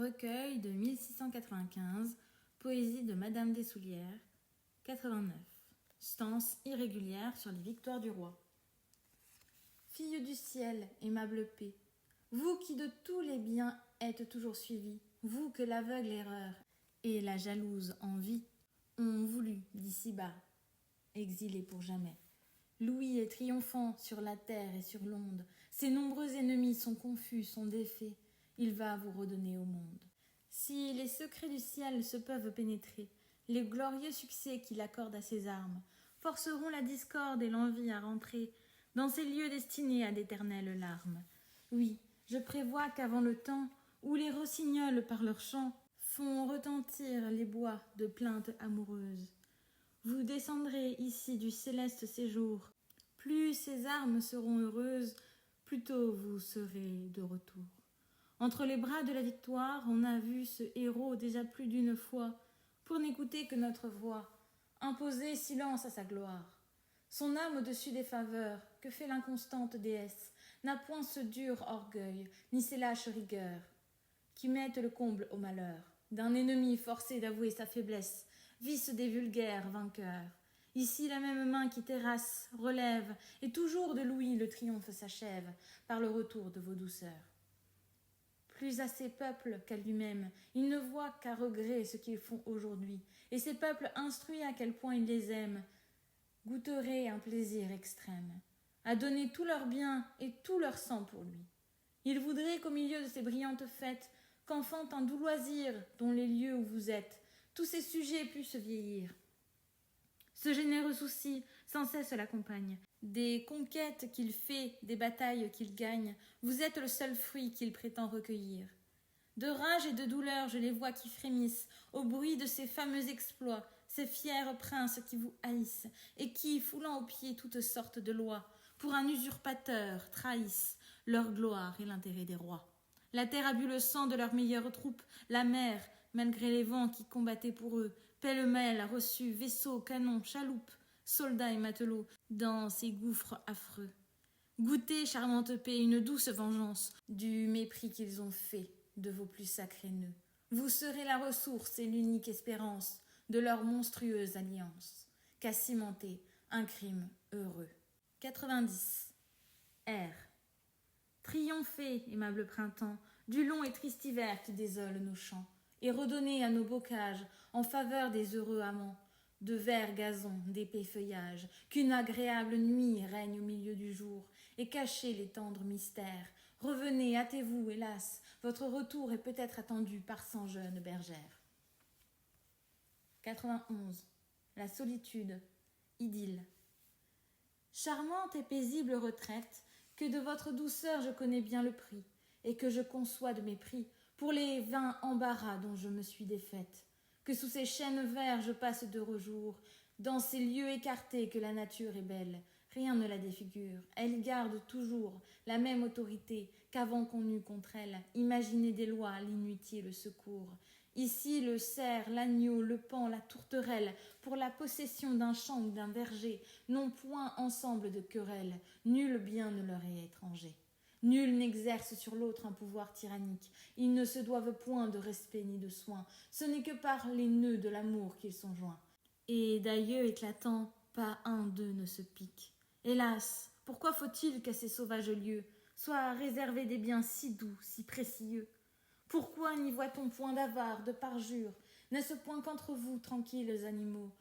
Recueil de 1695, poésie de Madame Dessoulières, 89. Stance irrégulière sur les victoires du roi. Fille du ciel, aimable paix, vous qui de tous les biens êtes toujours suivis, vous que l'aveugle erreur et la jalouse envie ont voulu d'ici-bas, exilés pour jamais. Louis est triomphant sur la terre et sur l'onde, ses nombreux ennemis sont confus, sont défaits, il va vous redonner au monde. Si les secrets du ciel se peuvent pénétrer, les glorieux succès qu'il accorde à ses armes forceront la discorde et l'envie à rentrer dans ces lieux destinés à d'éternelles larmes. Oui, je prévois qu'avant le temps où les rossignols par leurs chants font retentir les bois de plaintes amoureuses, vous descendrez ici du céleste séjour. Plus ces armes seront heureuses, plus tôt vous serez de retour. Entre les bras de la victoire, on a vu ce héros déjà plus d'une fois, pour n'écouter que notre voix, imposer silence à sa gloire. Son âme au-dessus des faveurs, que fait l'inconstante déesse, n'a point ce dur orgueil, ni ces lâches rigueurs, qui mettent le comble au malheur, d'un ennemi forcé d'avouer sa faiblesse, vice des vulgaires vainqueurs. Ici la même main qui terrasse, relève, et toujours de Louis le triomphe s'achève, par le retour de vos douceurs. Plus à ces peuples qu'à lui-même, il ne voit qu'à regret ce qu'ils font aujourd'hui, et ces peuples instruits à quel point il les aime, goûteraient un plaisir extrême, à donner tout leur bien et tout leur sang pour lui. Il voudrait qu'au milieu de ces brillantes fêtes, qu'enfante un doux loisir dont les lieux où vous êtes, tous ces sujets puissent vieillir. Ce généreux souci sans cesse l'accompagne. Des conquêtes qu'il fait, des batailles qu'il gagne, vous êtes le seul fruit qu'il prétend recueillir. De rage et de douleur, je les vois qui frémissent au bruit de ces fameux exploits, ces fiers princes qui vous haïssent et qui, foulant aux pieds toutes sortes de lois, pour un usurpateur trahissent leur gloire et l'intérêt des rois. La terre a bu le sang de leurs meilleures troupes, la mer, malgré les vents qui combattaient pour eux, pêle-mêle a reçu vaisseaux, canons, chaloupes, soldats et matelots dans ces gouffres affreux. Goûtez, charmante paix, une douce vengeance du mépris qu'ils ont fait de vos plus sacrés nœuds. Vous serez la ressource et l'unique espérance de leur monstrueuse alliance, qu'a cimenté un crime heureux. 90. R. Triomphez, aimable printemps, du long et triste hiver qui désole nos champs, et redonnez à nos bocages, en faveur des heureux amants, de verts gazons, d'épais feuillages, qu'une agréable nuit règne au milieu du jour, et cachez les tendres mystères. Revenez, hâtez-vous, hélas, votre retour est peut-être attendu par 100 jeunes bergères. 91. La solitude, idylle. Charmante et paisible retraite, que de votre douceur je connais bien le prix, et que je conçois de mépris pour les vains embarras dont je me suis défaite, que sous ces chênes verts je passe d'heureux jours, dans ces lieux écartés que la nature est belle, rien ne la défigure, elle garde toujours la même autorité qu'avant qu'on eût contre elle imaginé des lois à l'inutile secours. Ici le cerf, l'agneau, le paon, la tourterelle, pour la possession d'un champ ou d'un verger, n'ont point ensemble de querelle, nul bien ne leur est étranger. Nul n'exerce sur l'autre un pouvoir tyrannique, ils ne se doivent point de respect ni de soin, ce n'est que par les nœuds de l'amour qu'ils sont joints. Et d'aïeux éclatants, pas un d'eux ne se pique. Hélas, pourquoi faut-il qu'à ces sauvages lieux soient réservés des biens si doux, si précieux? Pourquoi n'y voit-on point d'avare, de parjure? N'est-ce point qu'entre vous, tranquilles animaux,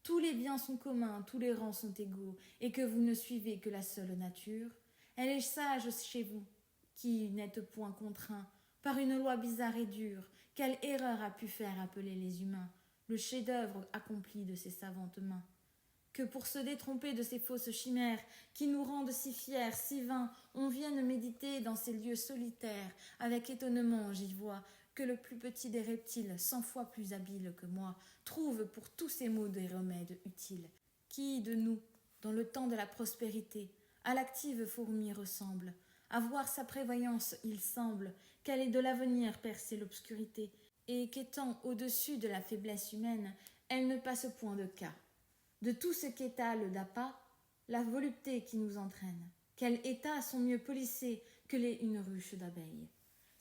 tous les biens sont communs, tous les rangs sont égaux, et que vous ne suivez que la seule nature? Elle est sage chez vous, qui n'êtes point contraints par une loi bizarre et dure. Quelle erreur a pu faire appeler les humains le chef-d'œuvre accompli de ses savantes mains? Que pour se détromper de ces fausses chimères qui nous rendent si fiers, si vains, on vienne méditer dans ces lieux solitaires. Avec étonnement, j'y vois que le plus petit des reptiles, 100 fois plus habile que moi, trouve pour tous ces maux des remèdes utiles. Qui de nous, dans le temps de la prospérité, à l'active fourmi ressemble? À voir sa prévoyance, il semble qu'elle ait de l'avenir percé l'obscurité, et qu'étant au-dessus de la faiblesse humaine, elle ne passe point de cas. De tout ce qu'étale d'appât, la volupté qui nous entraîne, quels états sont mieux polissés que une ruche d'abeilles.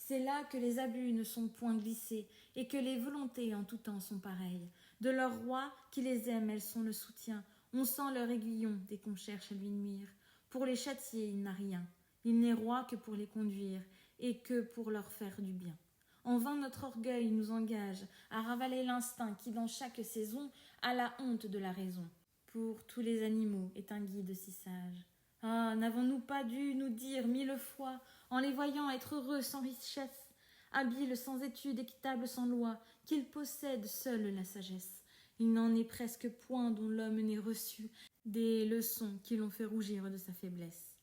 C'est là que les abus ne sont point glissés, et que les volontés en tout temps sont pareilles. De leur roi qui les aime, elles sont le soutien. On sent leur aiguillon dès qu'on cherche à lui nuire. Pour les châtier, il n'a rien. Il n'est roi que pour les conduire, et que pour leur faire du bien. En vain notre orgueil nous engage à ravaler l'instinct qui, dans chaque saison, a la honte de la raison. Pour tous les animaux est un guide si sage. Ah, n'avons-nous pas dû nous dire 1000 fois, en les voyant être heureux sans richesse, habiles sans études, équitables sans loi, qu'ils possèdent seuls la sagesse. Il n'en est presque point dont l'homme n'ait reçu des leçons qui l'ont fait rougir de sa faiblesse.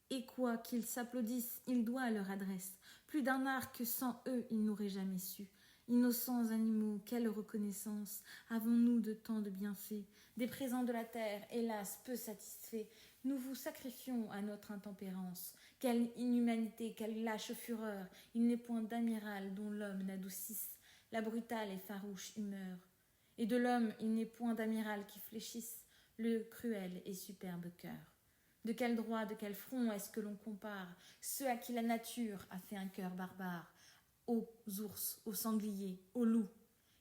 Et quoi qu'ils s'applaudissent, il doit à leur adresse plus d'un art que sans eux il n'aurait jamais su. Innocents animaux, quelle reconnaissance avons-nous de tant de bienfaits, des présents de la terre, hélas, peu satisfaits. Nous vous sacrifions à notre intempérance. Quelle inhumanité, quelle lâche fureur. Il n'est point d'amiral dont l'homme n'adoucisse la brutale et farouche humeur. Et de l'homme il n'est point d'amiral qui fléchisse le cruel et superbe cœur. De quel droit, de quel front est-ce que l'on compare ceux à qui la nature a fait un cœur barbare? Aux ours, aux sangliers, aux loups.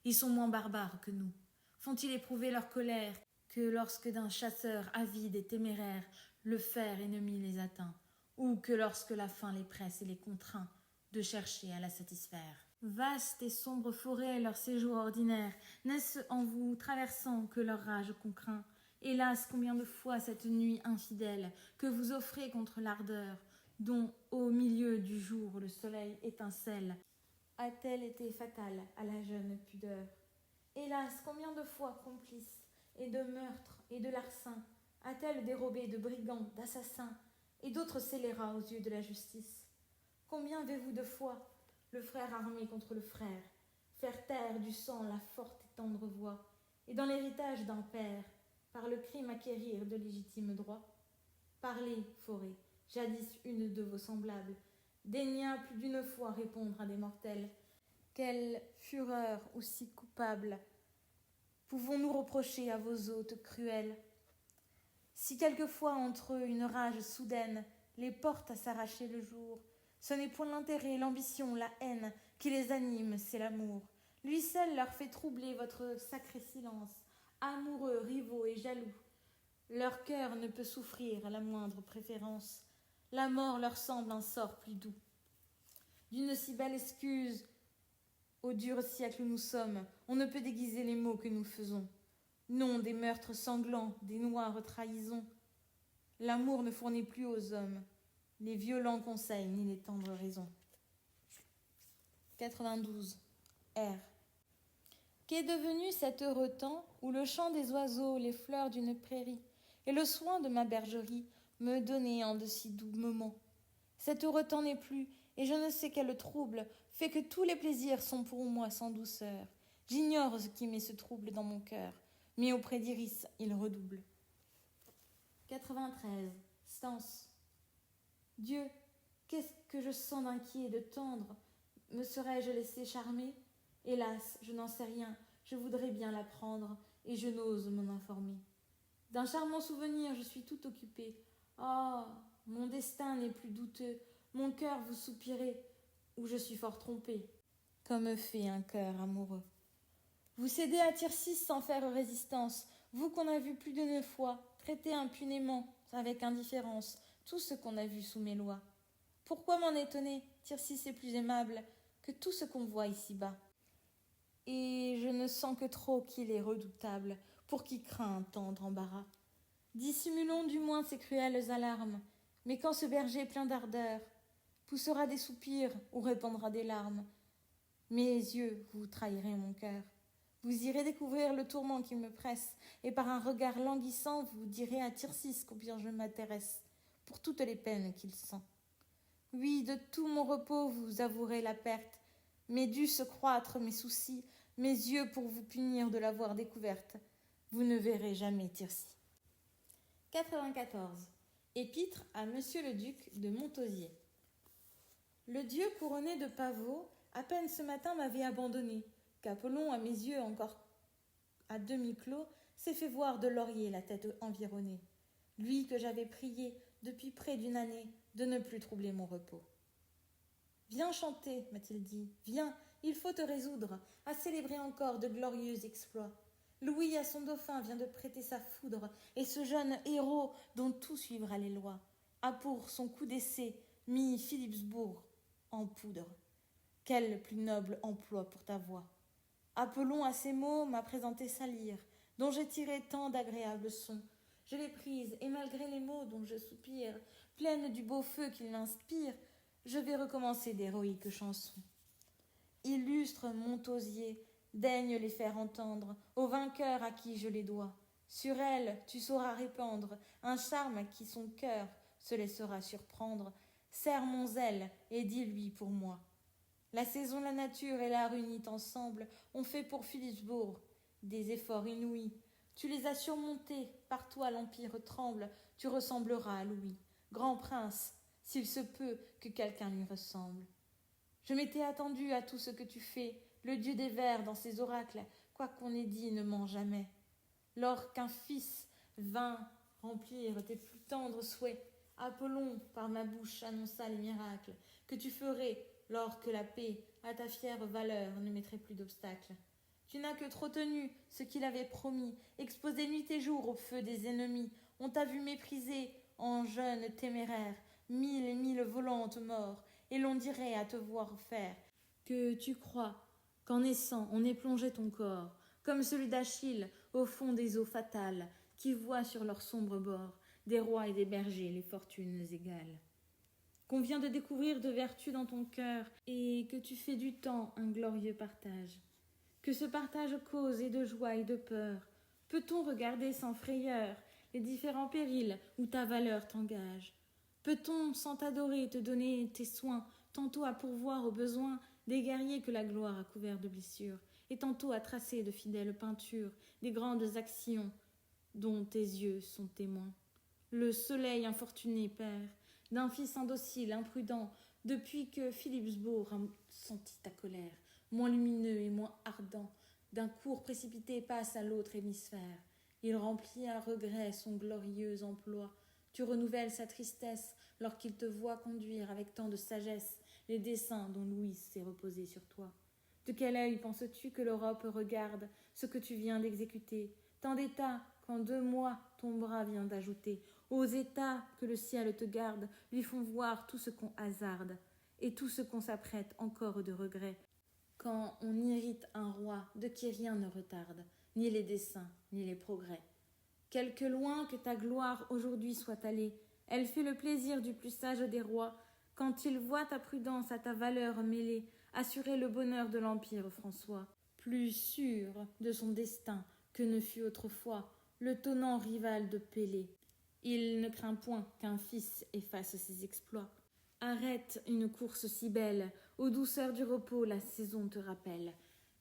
Ils sont moins barbares que nous. Font-ils éprouver leur colère que lorsque d'un chasseur avide et téméraire le fer ennemi les atteint, ou que lorsque la faim les presse et les contraint de chercher à la satisfaire? Vaste et sombre forêt leur séjour ordinaire, n'est-ce en vous traversant que leur rage qu'on craint? Hélas, combien de fois cette nuit infidèle que vous offrez contre l'ardeur, dont au milieu du jour le soleil étincelle, a-t-elle été fatale à la jeune pudeur? Hélas, combien de fois complice et de meurtres et de larcins a-t-elle dérobé de brigands, d'assassins et d'autres scélérats aux yeux de la justice? Combien avez-vous de fois le frère armé contre le frère, faire taire du sang la forte et tendre voix, et dans l'héritage d'un père, par le crime acquérir de légitimes droits? Parlez, forêt, jadis une de vos semblables, daigna plus d'une fois répondre à des mortels. Quelle fureur aussi coupable pouvons-nous reprocher à vos hôtes cruels? Si quelquefois entre eux une rage soudaine les porte à s'arracher le jour, ce n'est point l'intérêt, l'ambition, la haine qui les anime, c'est l'amour. Lui seul leur fait troubler votre sacré silence. Amoureux, rivaux et jaloux, leur cœur ne peut souffrir la moindre préférence. La mort leur semble un sort plus doux. D'une si belle excuse, au dur siècle où nous sommes, on ne peut déguiser les maux que nous faisons. Non, des meurtres sanglants, des noires trahisons. L'amour ne fournit plus aux hommes les violents conseils ni les tendres raisons. 92. R. Qu'est devenu cet heureux temps où le chant des oiseaux, les fleurs d'une prairie et le soin de ma bergerie me donnaient en de si doux moments? Cet heureux temps n'est plus, et je ne sais quel trouble fait que tous les plaisirs sont pour moi sans douceur. J'ignore ce qui met ce trouble dans mon cœur, mais auprès d'Iris il redouble. 93. Stance. Dieu, qu'est-ce que je sens d'inquiet, de tendre? Me serais-je laissé charmer? Hélas, je n'en sais rien, je voudrais bien l'apprendre, et je n'ose m'en informer. D'un charmant souvenir je suis tout occupée. Ah, mon destin n'est plus douteux, mon cœur vous soupirez, ou je suis fort trompée, comme fait un cœur amoureux. Vous cédez à Tircis sans faire résistance, vous qu'on a vu plus de 9 fois, traiter impunément, avec indifférence, tout ce qu'on a vu sous mes lois. Pourquoi m'en étonner? Tircis est plus aimable que tout ce qu'on voit ici-bas. Et je ne sens que trop qu'il est redoutable, pour qui craint un tendre embarras. Dissimulons du moins ces cruelles alarmes, mais quand ce berger plein d'ardeur poussera des soupirs ou répandra des larmes, mes yeux, vous trahirez mon cœur. Vous irez découvrir le tourment qui me presse, et par un regard languissant, vous direz à Tircis combien je m'intéresse, pour toutes les peines qu'il sent. Oui, de tout mon repos vous avouerez la perte, mais dussent croître mes soucis, mes yeux pour vous punir de l'avoir découverte. Vous ne verrez jamais Tircis. 94. Épître à Monsieur le Duc de Montausier. Le dieu couronné de pavots, à peine ce matin m'avait abandonné, qu'Apollon, à mes yeux encore à demi clos, s'est fait voir de laurier la tête environnée. Lui que j'avais prié depuis près d'une année de ne plus troubler mon repos. Viens chanter, m'a-t-il dit, viens, il faut te résoudre à célébrer encore de glorieux exploits. Louis à son dauphin vient de prêter sa foudre, et ce jeune héros dont tout suivra les lois a pour son coup d'essai mis Philipsbourg en poudre. Quel plus noble emploi pour ta voix! Apollon à ces mots m'a présenté sa lyre, dont j'ai tiré tant d'agréables sons. Je l'ai prise, et malgré les mots dont je soupire, pleine du beau feu qu'il m'inspire, je vais recommencer d'héroïques chansons. Illustre Montausier, daigne les faire entendre au vainqueur à qui je les dois. Sur elle, tu sauras répandre un charme à qui son cœur se laissera surprendre. Serre mon zèle et dis-lui pour moi. La saison, la nature et l'art unis ensemble ont fait pour Philipsbourg des efforts inouïs. Tu les as surmontés, par toi l'empire tremble, tu ressembleras à Louis, grand prince, s'il se peut que quelqu'un lui ressemble. Je m'étais attendu à tout ce que tu fais, le dieu des vers dans ses oracles, quoi qu'on ait dit ne ment jamais. Lors qu'un fils vint remplir tes plus tendres souhaits, Apollon par ma bouche annonça les miracles que tu ferais, lors que la paix à ta fière valeur ne mettrait plus d'obstacles. Tu n'as que trop tenu ce qu'il avait promis, exposé nuit et jour au feu des ennemis. On t'a vu mépriser en jeune téméraire 1000 et 1000 volantes morts, et l'on dirait à te voir faire que tu crois qu'en naissant on ait plongé ton corps, comme celui d'Achille au fond des eaux fatales, qui voit sur leur sombre bord des rois et des bergers les fortunes égales. Qu'on vient de découvrir de vertu dans ton cœur, et que tu fais du temps un glorieux partage. Que ce partage cause et de joie et de peur. Peut-on regarder sans frayeur les différents périls où ta valeur t'engage? Peut-on, sans t'adorer, te donner tes soins, tantôt à pourvoir aux besoins des guerriers que la gloire a couverts de blessures, et tantôt à tracer de fidèles peintures des grandes actions dont tes yeux sont témoins? Le soleil infortuné, père, d'un fils indocile, imprudent, depuis que Philipsbourg a senti ta colère, moins lumineux et moins ardent, d'un cours précipité passe à l'autre hémisphère. Il remplit à regret son glorieux emploi. Tu renouvelles sa tristesse lorsqu'il te voit conduire avec tant de sagesse les desseins dont Louis s'est reposé sur toi. De quel œil penses-tu que l'Europe regarde ce que tu viens d'exécuter? Tant d'états qu'en 2 mois ton bras vient d'ajouter. Aux états que le ciel te garde lui font voir tout ce qu'on hasarde et tout ce qu'on s'apprête encore de regret. Quand on irrite un roi de qui rien ne retarde, ni les desseins, ni les progrès. Quelque loin que ta gloire aujourd'hui soit allée, elle fait le plaisir du plus sage des rois, quand il voit ta prudence à ta valeur mêlée, assurer le bonheur de l'empire François, plus sûr de son destin que ne fut autrefois le tonnant rival de Pélée. Il ne craint point qu'un fils efface ses exploits. Arrête une course si belle, aux douceurs du repos la saison te rappelle.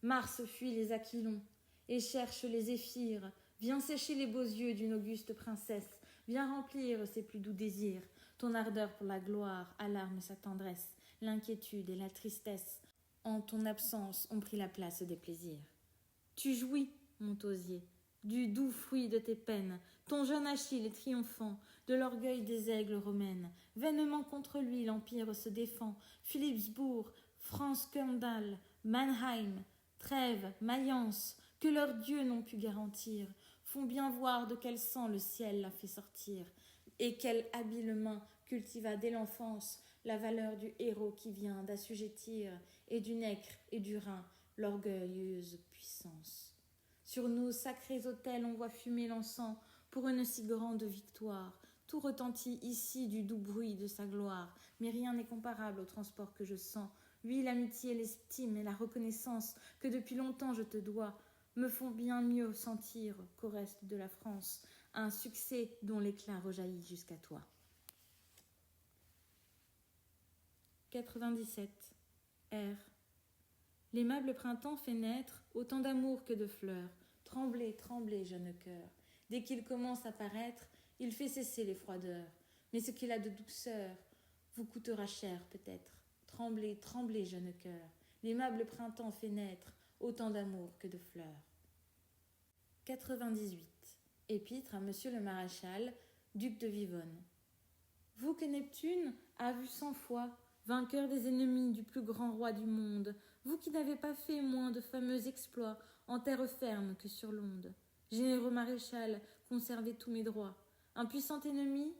Mars fuit les aquilons et cherche les zéphyrs, viens sécher les beaux yeux d'une auguste princesse, viens remplir ses plus doux désirs. Ton ardeur pour la gloire alarme sa tendresse, l'inquiétude et la tristesse en ton absence ont pris la place des plaisirs. Tu jouis, Montausier, du doux fruit de tes peines, ton jeune Achille est triomphant de l'orgueil des aigles romaines. Vainement contre lui l'empire se défend. Philipsbourg, France-Kendall, Mannheim, Trèves, Mayence, que leurs dieux n'ont pu garantir, font bien voir de quel sang le ciel l'a fait sortir, et quelle habile main cultiva dès l'enfance la valeur du héros qui vient d'assujettir, et du nègre et du Rhin, l'orgueilleuse puissance. Sur nos sacrés autels on voit fumer l'encens pour une si grande victoire. Tout retentit ici du doux bruit de sa gloire, mais rien n'est comparable au transport que je sens. Oui, l'amitié, l'estime et la reconnaissance que depuis longtemps je te dois me font bien mieux sentir qu'au reste de la France un succès dont l'éclat rejaillit jusqu'à toi. 97. R. L'aimable printemps fait naître autant d'amour que de fleurs. Tremblez, tremblez, jeune cœur. Dès qu'il commence à paraître, il fait cesser les froideurs. Mais ce qu'il a de douceur vous coûtera cher peut-être. Tremblez, tremblez, jeune cœur. L'aimable printemps fait naître autant d'amour que de fleurs. 98. Épître à Monsieur le Maréchal, duc de Vivonne. Vous que Neptune a vu 100 fois, vainqueur des ennemis du plus grand roi du monde, vous qui n'avez pas fait moins de fameux exploits en terre ferme que sur l'onde. Généreux maréchal, conservez tous mes droits. Un puissant ennemi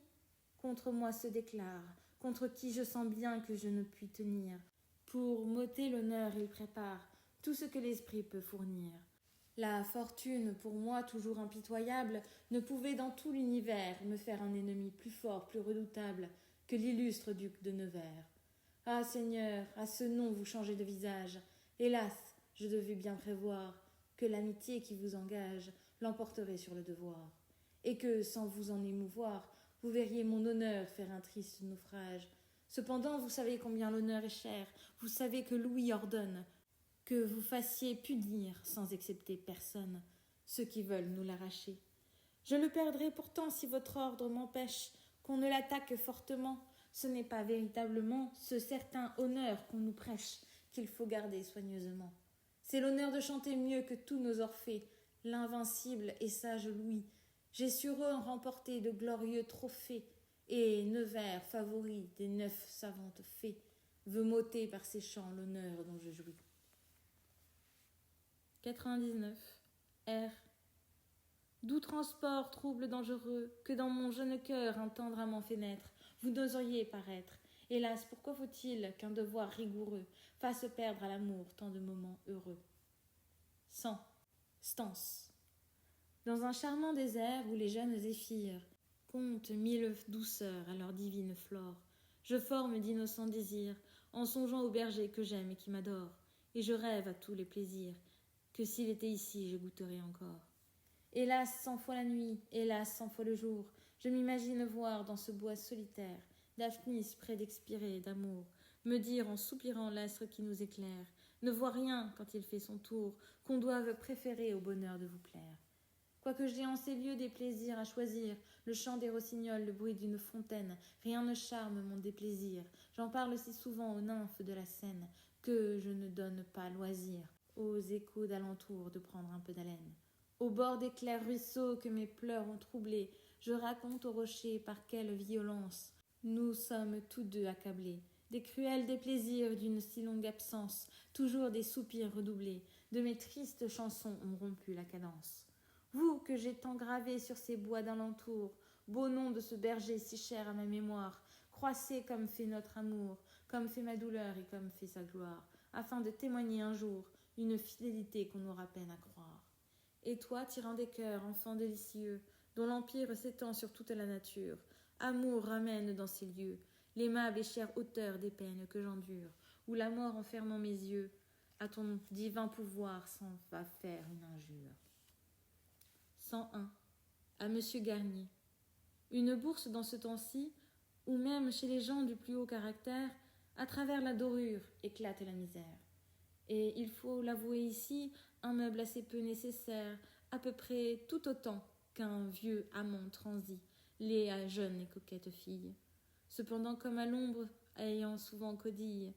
contre moi se déclare, contre qui je sens bien que je ne puis tenir. Pour m'ôter l'honneur, il prépare tout ce que l'esprit peut fournir. La fortune, pour moi toujours impitoyable, ne pouvait dans tout l'univers me faire un ennemi plus fort, plus redoutable que l'illustre duc de Nevers. Ah, Seigneur, à ce nom vous changez de visage. Hélas, je devais bien prévoir que l'amitié qui vous engage l'emporterait sur le devoir, et que, sans vous en émouvoir, vous verriez mon honneur faire un triste naufrage. Cependant, vous savez combien l'honneur est cher, vous savez que Louis ordonne que vous fassiez punir, sans excepter personne, ceux qui veulent nous l'arracher. Je le perdrai pourtant si votre ordre m'empêche qu'on ne l'attaque fortement. Ce n'est pas véritablement ce certain honneur qu'on nous prêche qu'il faut garder soigneusement. C'est l'honneur de chanter mieux que tous nos orphées, l'invincible et sage Louis. J'ai sur eux remporté de glorieux trophées, et Nevers, favori des 9 savantes fées, veut m'ôter par ses chants l'honneur dont je jouis. 99. R. Doux transport, trouble dangereux, que dans mon jeune cœur un tendre amant fait naître, vous n'oseriez paraître. Hélas, pourquoi faut-il qu'un devoir rigoureux fasse perdre à l'amour tant de moments heureux? 100. Stance. Dans un charmant désert où les jeunes zéphyrs comptent 1000 douceurs à leur divine flore, je forme d'innocents désirs en songeant au berger que j'aime et qui m'adore, et je rêve à tous les plaisirs que s'il était ici je goûterais encore. Hélas, 100 fois la nuit, hélas, 100 fois le jour, je m'imagine voir dans ce bois solitaire Daphnis près d'expirer d'amour, me dire en soupirant l'astre qui nous éclaire, ne vois rien quand il fait son tour, qu'on doive préférer au bonheur de vous plaire. Quoique j'aie en ces lieux des plaisirs à choisir, le chant des rossignols, le bruit d'une fontaine, rien ne charme mon déplaisir. J'en parle si souvent aux nymphes de la Seine que je ne donne pas loisir aux échos d'alentour de prendre un peu d'haleine. Au bord des clairs ruisseaux que mes pleurs ont troublés, je raconte aux rochers par quelle violence nous sommes tous deux accablés. Des cruels déplaisirs d'une si longue absence, toujours des soupirs redoublés, de mes tristes chansons ont rompu la cadence. Vous que j'ai tant gravé sur ces bois d'alentour, beau nom de ce berger si cher à ma mémoire, croissez comme fait notre amour, comme fait ma douleur et comme fait sa gloire, afin de témoigner un jour une fidélité qu'on aura peine à croire. Et toi, tyran des cœurs, enfant délicieux, dont l'empire s'étend sur toute la nature, amour ramène dans ces lieux l'aimable et chère hauteur des peines que j'endure, où la mort enfermant mes yeux, à ton divin pouvoir s'en va faire une injure. 101. À Monsieur Garnier. Une bourse dans ce temps-ci, ou même chez les gens du plus haut caractère, à travers la dorure éclate la misère. Et il faut l'avouer ici, un meuble assez peu nécessaire, à peu près tout autant qu'un vieux amant transi, laid à jeune et coquette fille. Cependant, comme à l'ombre, ayant souvent codille,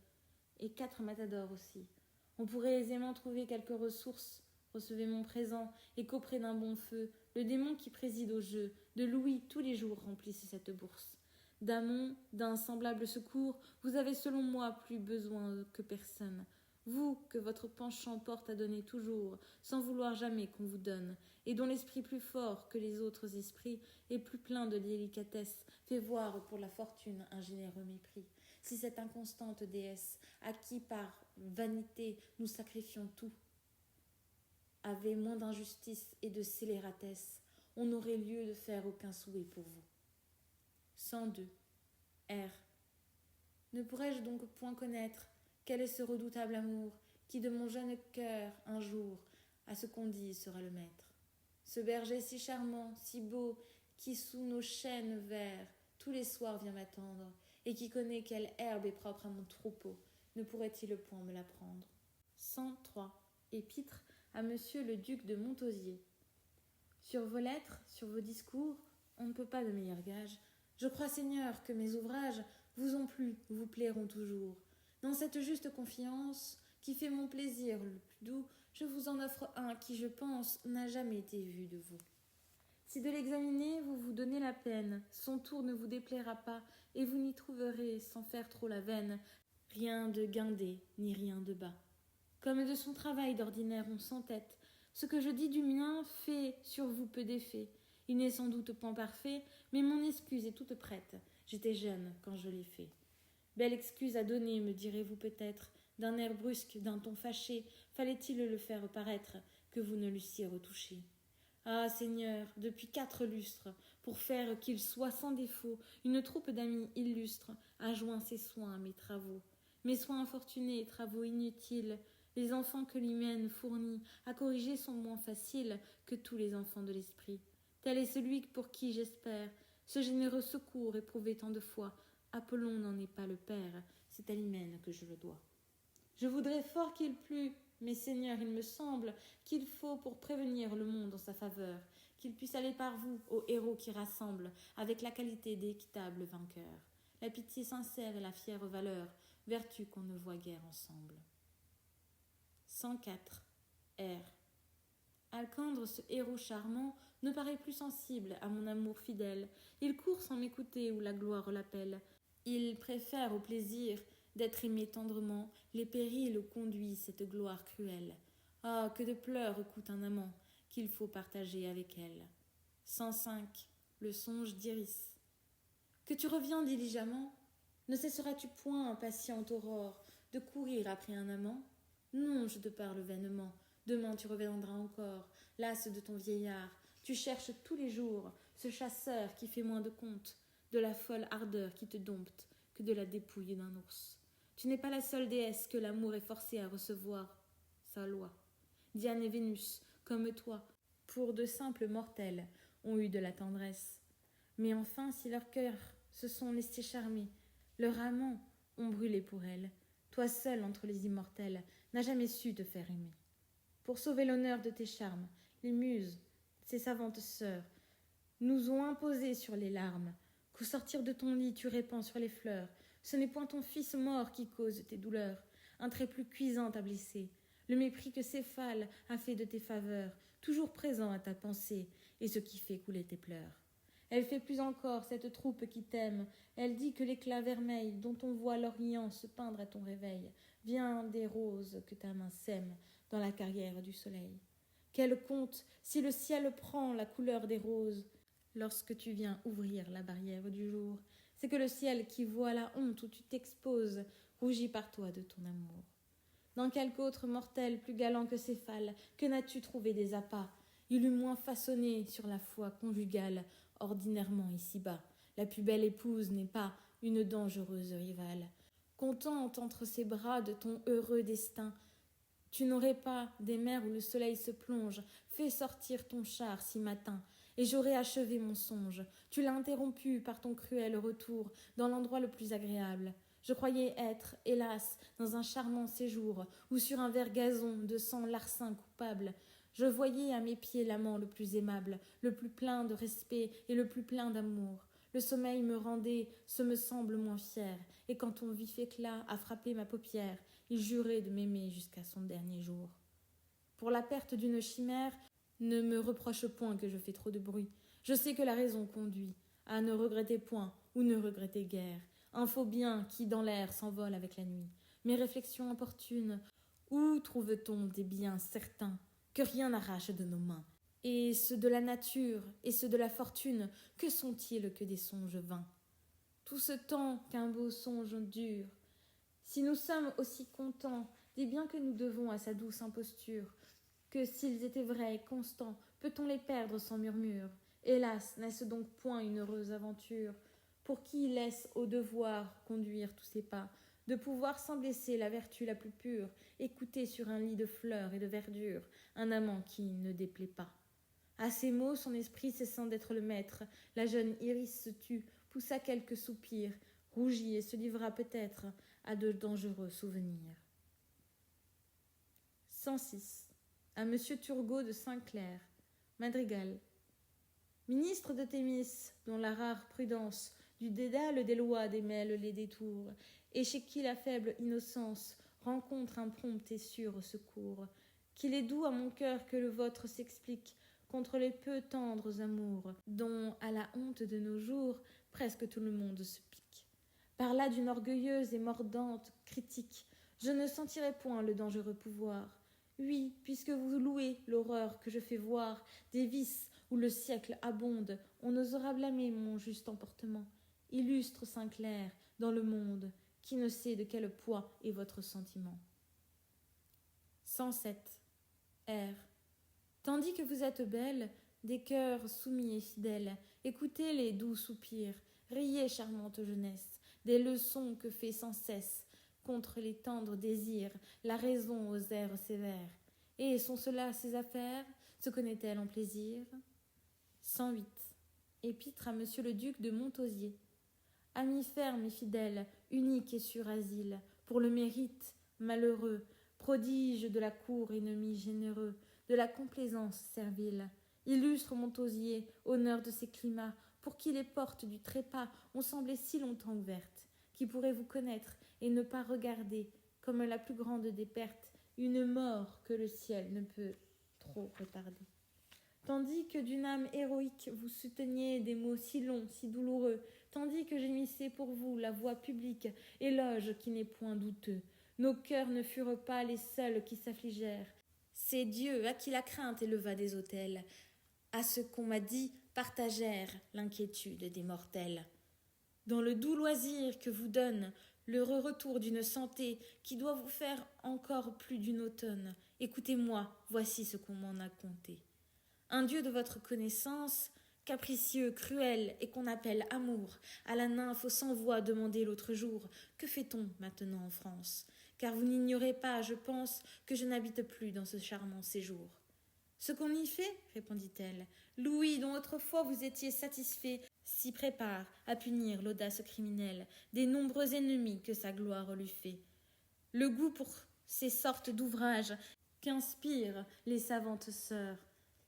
et 4 matadors aussi, on pourrait aisément trouver quelques ressources. Recevez mon présent, et qu'auprès d'un bon feu, le démon qui préside au jeu, de louis tous les jours remplisse cette bourse. D'amont, d'un semblable secours, vous avez selon moi plus besoin que personne. Vous, que votre penchant porte à donner toujours, sans vouloir jamais qu'on vous donne, et dont l'esprit plus fort que les autres esprits et plus plein de délicatesse fait voir pour la fortune un généreux mépris. Si cette inconstante déesse, à qui par vanité nous sacrifions tout, avait moins d'injustice et de scélératesse, on n'aurait lieu de faire aucun souhait pour vous. 102. R. Ne pourrais-je donc point connaître quel est ce redoutable amour qui de mon jeune cœur un jour à ce qu'on dit sera le maître? Ce berger si charmant, si beau, qui sous nos chênes verts tous les soirs vient m'attendre, et qui connaît quelle herbe est propre à mon troupeau, ne pourrait-il point me l'apprendre? 103. Épître à Monsieur le duc de Montausier. Sur vos lettres, sur vos discours, on ne peut pas de meilleur gage. Je crois, Seigneur, que mes ouvrages vous ont plu, vous plairont toujours. Dans cette juste confiance qui fait mon plaisir le plus doux, je vous en offre un qui, je pense, n'a jamais été vu de vous. Si de l'examiner, vous vous donnez la peine, son tour ne vous déplaira pas, et vous n'y trouverez, sans faire trop la veine, rien de guindé, ni rien de bas. Comme de son travail d'ordinaire on s'entête, ce que je dis du mien fait sur vous peu d'effet. Il n'est sans doute point parfait, mais mon excuse est toute prête. J'étais jeune quand je l'ai fait. Belle excuse à donner, me direz-vous peut-être, d'un air brusque, d'un ton fâché, fallait-il le faire paraître, que vous ne l'eussiez retouché. Ah, Seigneur, depuis 4 lustres, pour faire qu'il soit sans défaut, une troupe d'amis illustres a joint ses soins à mes travaux. Mes soins infortunés et travaux inutiles, les enfants que l'hymen fournit à corriger sont moins faciles que tous les enfants de l'esprit. Tel est celui pour qui, j'espère, ce généreux secours éprouvé tant de fois. Apollon n'en est pas le père, c'est à l'hymen que je le dois. Je voudrais fort qu'il plût, mais Seigneur, il me semble qu'il faut pour prévenir le monde en sa faveur, qu'il puisse aller par vous, ô héros qui rassemble, avec la qualité d'équitable vainqueur, la pitié sincère et la fière valeur, vertu qu'on ne voit guère ensemble. 104. R. Alcandre, ce héros charmant, ne paraît plus sensible à mon amour fidèle. Il court sans m'écouter où la gloire l'appelle. Il préfère au plaisir d'être aimé tendrement, les périls où conduit cette gloire cruelle. Ah, que de pleurs coûte un amant qu'il faut partager avec elle. 105. Le songe d'Iris. Que tu reviens diligemment? Ne cesseras-tu point, patiente aurore, de courir après un amant? Non, je te parle vainement. Demain tu reviendras encore, lasse de ton vieillard. Tu cherches tous les jours ce chasseur qui fait moins de compte, de la folle ardeur qui te dompte que de la dépouille d'un ours. Tu n'es pas la seule déesse que l'amour est forcé à recevoir sa loi. Diane et Vénus, comme toi, pour de simples mortels, ont eu de la tendresse. Mais enfin, si leurs cœurs se sont laissés charmer, leurs amants ont brûlé pour elle. Toi seul entre les immortels n'as jamais su te faire aimer. Pour sauver l'honneur de tes charmes, les muses, ces savantes sœurs, nous ont imposé sur les larmes qu'au sortir de ton lit tu répands sur les fleurs. Ce n'est point ton fils mort qui cause tes douleurs, un trait plus cuisant t'a blessé, le mépris que Céphale a fait de tes faveurs, toujours présent à ta pensée, et ce qui fait couler tes pleurs. Elle fait plus encore, cette troupe qui t'aime, elle dit que l'éclat vermeil dont on voit l'Orient se peindre à ton réveil vient des roses que ta main sème dans la carrière du soleil. Quel compte si le ciel prend la couleur des roses lorsque tu viens ouvrir la barrière du jour? C'est que le ciel qui voit la honte où tu t'exposes rougit par toi de ton amour. Dans quelque autre mortel plus galant que Céphale, que n'as-tu trouvé des appas? Il eût moins façonné sur la foi conjugale, ordinairement ici-bas. La plus belle épouse n'est pas une dangereuse rivale. Contente entre ses bras de ton heureux destin, tu n'aurais pas, des mers où le soleil se plonge, fait sortir ton char si matin, et j'aurais achevé mon songe. Tu l'as interrompu par ton cruel retour dans l'endroit le plus agréable. Je croyais être, hélas, dans un charmant séjour, ou sur un vert gazon de sang larcin coupable. Je voyais à mes pieds l'amant le plus aimable, le plus plein de respect et le plus plein d'amour. Le sommeil me rendait, ce me semble moins fier, et quand ton vif éclat a frappé ma paupière, il jurait de m'aimer jusqu'à son dernier jour. Pour la perte d'une chimère, ne me reproche point que je fais trop de bruit. Je sais que la raison conduit à ne regretter point ou ne regretter guère. Un faux bien qui dans l'air s'envole avec la nuit. Mes réflexions importunes, où trouve-t-on des biens certains que rien n'arrache de nos mains? Et ceux de la nature et ceux de la fortune, que sont-ils que des songes vains? Tout ce temps qu'un beau songe dure, si nous sommes aussi contents des biens que nous devons à sa douce imposture, que s'ils étaient vrais et constants, peut-on les perdre sans murmure? Hélas, n'est-ce donc point une heureuse aventure, pour qui laisse au devoir conduire tous ses pas, de pouvoir sans blesser la vertu la plus pure, écouter sur un lit de fleurs et de verdure un amant qui ne déplaît pas? À ces mots, son esprit cessant d'être le maître, la jeune Iris se tut, poussa quelques soupirs, rougit et se livra peut-être à de dangereux souvenirs. 106. À Monsieur Turgot de Saint-Clair, Madrigal. Ministre de Thémis, dont la rare prudence du dédale des lois démêle les détours, et chez qui la faible innocence rencontre un prompt et sûr secours, qu'il est doux à mon cœur que le vôtre s'explique, contre les peu tendres amours, dont, à la honte de nos jours, presque tout le monde se pique. Par là d'une orgueilleuse et mordante critique, je ne sentirai point le dangereux pouvoir. Oui, puisque vous louez l'horreur que je fais voir des vices où le siècle abonde, on n'osera blâmer mon juste emportement. Illustre Saint-Clair dans le monde, qui ne sait de quel poids est votre sentiment. 107. R. Tandis que vous êtes belle, des cœurs soumis et fidèles, écoutez les doux soupirs, riez, charmante jeunesse, des leçons que fait sans cesse, contre les tendres désirs, la raison aux airs sévères. Et sont cela ses affaires? Se connaît-elle en plaisir? 108. Épître à Monsieur le duc de Montausier. Ami ferme et fidèle, unique et sûr asile, pour le mérite, malheureux, prodige de la cour, ennemi généreux, de la complaisance servile. Illustre Montausier, honneur de ces climats, pour qui les portes du trépas ont semblé si longtemps ouvertes, qui pourrait vous connaître et ne pas regarder, comme la plus grande des pertes, une mort que le ciel ne peut trop retarder. Tandis que d'une âme héroïque vous souteniez des mots si longs, si douloureux, tandis que gémissait pour vous la voix publique, éloge qui n'est point douteux, nos cœurs ne furent pas les seuls qui s'affligèrent. C'est Dieu à qui la crainte éleva des autels, à ce qu'on m'a dit partagèrent l'inquiétude des mortels. Dans le doux loisir que vous donne l'heureux retour d'une santé qui doit vous faire encore plus d'une automne, écoutez-moi, voici ce qu'on m'en a conté. Un Dieu de votre connaissance, capricieux, cruel, et qu'on appelle amour, à la nymphe aux 100 voix demandé l'autre jour, que fait-on maintenant en France? Car vous n'ignorez pas, je pense, que je n'habite plus dans ce charmant séjour. Ce qu'on y fait, répondit-elle, Louis, dont autrefois vous étiez satisfait, s'y prépare à punir l'audace criminelle des nombreux ennemis que sa gloire lui fait. Le goût pour ces sortes d'ouvrages qu'inspirent les savantes sœurs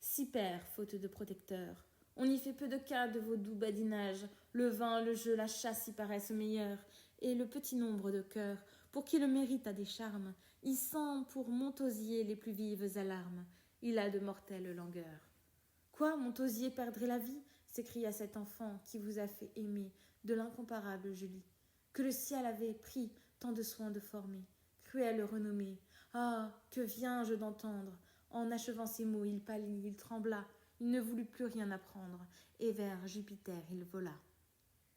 s'y perd, faute de protecteurs. On y fait peu de cas de vos doux badinages, le vin, le jeu, la chasse y paraissent meilleurs, et le petit nombre de cœurs, pour qui le mérite a des charmes, y sent pour Montausier les plus vives alarmes. Il a de mortelles langueurs. Quoi, Montausier perdrait la vie? S'écria cet enfant qui vous a fait aimer de l'incomparable Julie, que le ciel avait pris tant de soin de former. Cruelle renommée, ah, que viens-je d'entendre? En achevant ces mots, il pâlit, il trembla, il ne voulut plus rien apprendre, et vers Jupiter il vola.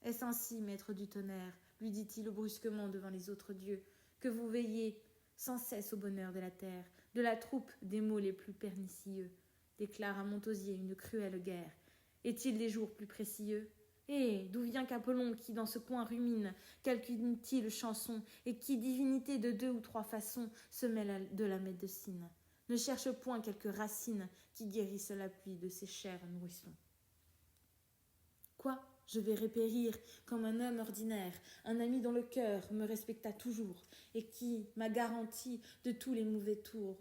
Est-ce ainsi, maître du tonnerre, lui dit-il brusquement devant les autres dieux, que vous veillez sans cesse au bonheur de la terre, de la troupe des maux les plus pernicieux, déclare à Montausier une cruelle guerre. Est-il des jours plus précieux? Eh, d'où vient qu'Apollon, qui dans ce coin rumine quelque inutile chanson, et qui, divinité de 2 ou 3 façons, se mêle de la médecine, ne cherche point quelques racines qui guérissent la pluie de ses chers nourrissons. Quoi? Je verrai périr comme un homme ordinaire, un ami dont le cœur me respecta toujours, et qui m'a garanti de tous les mauvais tours,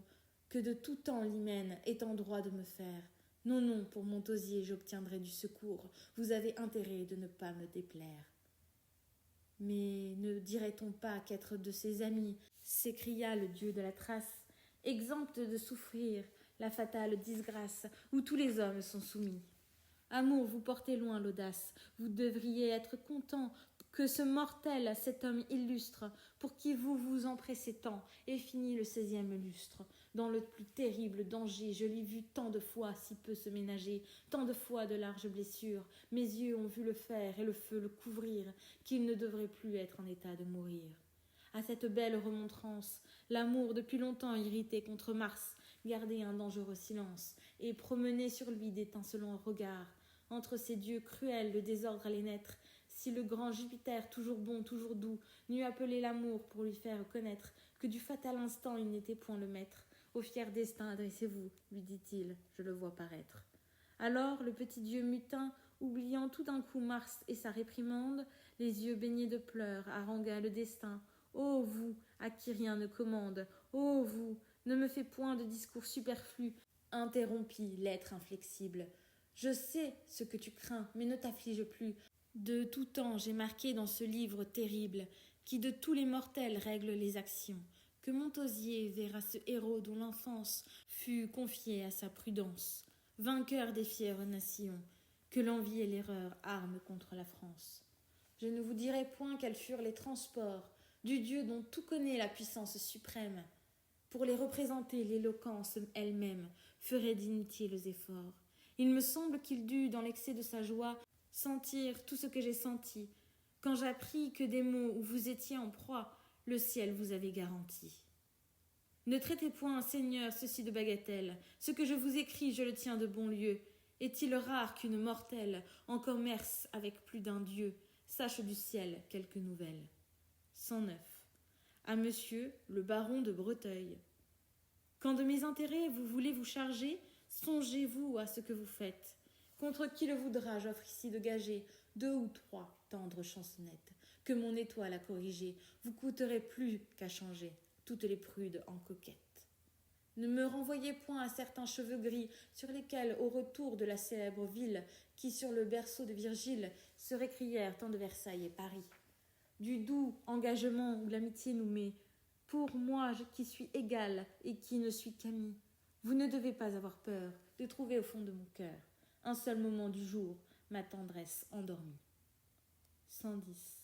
que de tout temps l'hymen est en droit de me faire. Non, non, pour Montausier j'obtiendrai du secours, vous avez intérêt de ne pas me déplaire. Mais ne dirait-on pas qu'être de ses amis, s'écria le dieu de la trace, exempte de souffrir la fatale disgrâce où tous les hommes sont soumis? Amour, vous portez loin l'audace, vous devriez être content que ce mortel, cet homme illustre, pour qui vous vous empressez tant, ait fini le 16e lustre. Dans le plus terrible danger, je l'ai vu tant de fois si peu se ménager, tant de fois de larges blessures. Mes yeux ont vu le fer et le feu le couvrir, qu'il ne devrait plus être en état de mourir. À cette belle remontrance, l'amour depuis longtemps irrité contre Mars gardait un dangereux silence, et promenait sur lui d'étincelants regards. Entre ces dieux cruels, le désordre allait naître, si le grand Jupiter, toujours bon, toujours doux, n'eût appelé l'amour pour lui faire connaître que du fatal instant il n'était point le maître. Au fier destin adressez-vous, lui dit-il, je le vois paraître. Alors le petit dieu mutin, oubliant tout d'un coup Mars et sa réprimande, les yeux baignés de pleurs, harangua le destin. Ô vous, à qui rien ne commande, ô vous, ne me fais point de discours superflus, interrompit l'être inflexible. Je sais ce que tu crains, mais ne t'afflige plus. De tout temps j'ai marqué dans ce livre terrible, qui de tous les mortels règle les actions, que Montausier verra ce héros dont l'enfance fut confiée à sa prudence. vainqueur des fières nations, que l'envie et l'erreur arment contre la France. Je ne vous dirai point quels furent les transports du Dieu dont tout connaît la puissance suprême. Pour les représenter, l'éloquence elle-même ferait d'inutiles efforts. Il me semble qu'il dut, dans l'excès de sa joie, sentir tout ce que j'ai senti, quand j'appris que des mots où vous étiez en proie, le ciel vous avait garanti. Ne traitez point, Seigneur, ceci de bagatelle. Ce que je vous écris, je le tiens de bon lieu. Est-il rare qu'une mortelle, en commerce avec plus d'un dieu, sache du ciel quelques nouvelles? 109. À monsieur, le baron de Breteuil. Quand de mes intérêts vous voulez vous charger, songez-vous à ce que vous faites. Contre qui le voudra, j'offre ici de gager 2 ou 3 tendres chansonnettes, que mon étoile a corrigées, vous coûterait plus qu'à changer toutes les prudes en coquettes. Ne me renvoyez point à certains cheveux gris sur lesquels, au retour de la célèbre ville, qui sur le berceau de Virgile se récrièrent tant de Versailles et Paris. Du doux engagement où l'amitié nous met, pour moi qui suis égale et qui ne suis qu'amie, vous ne devez pas avoir peur de trouver au fond de mon cœur un seul moment du jour ma tendresse endormie. 110.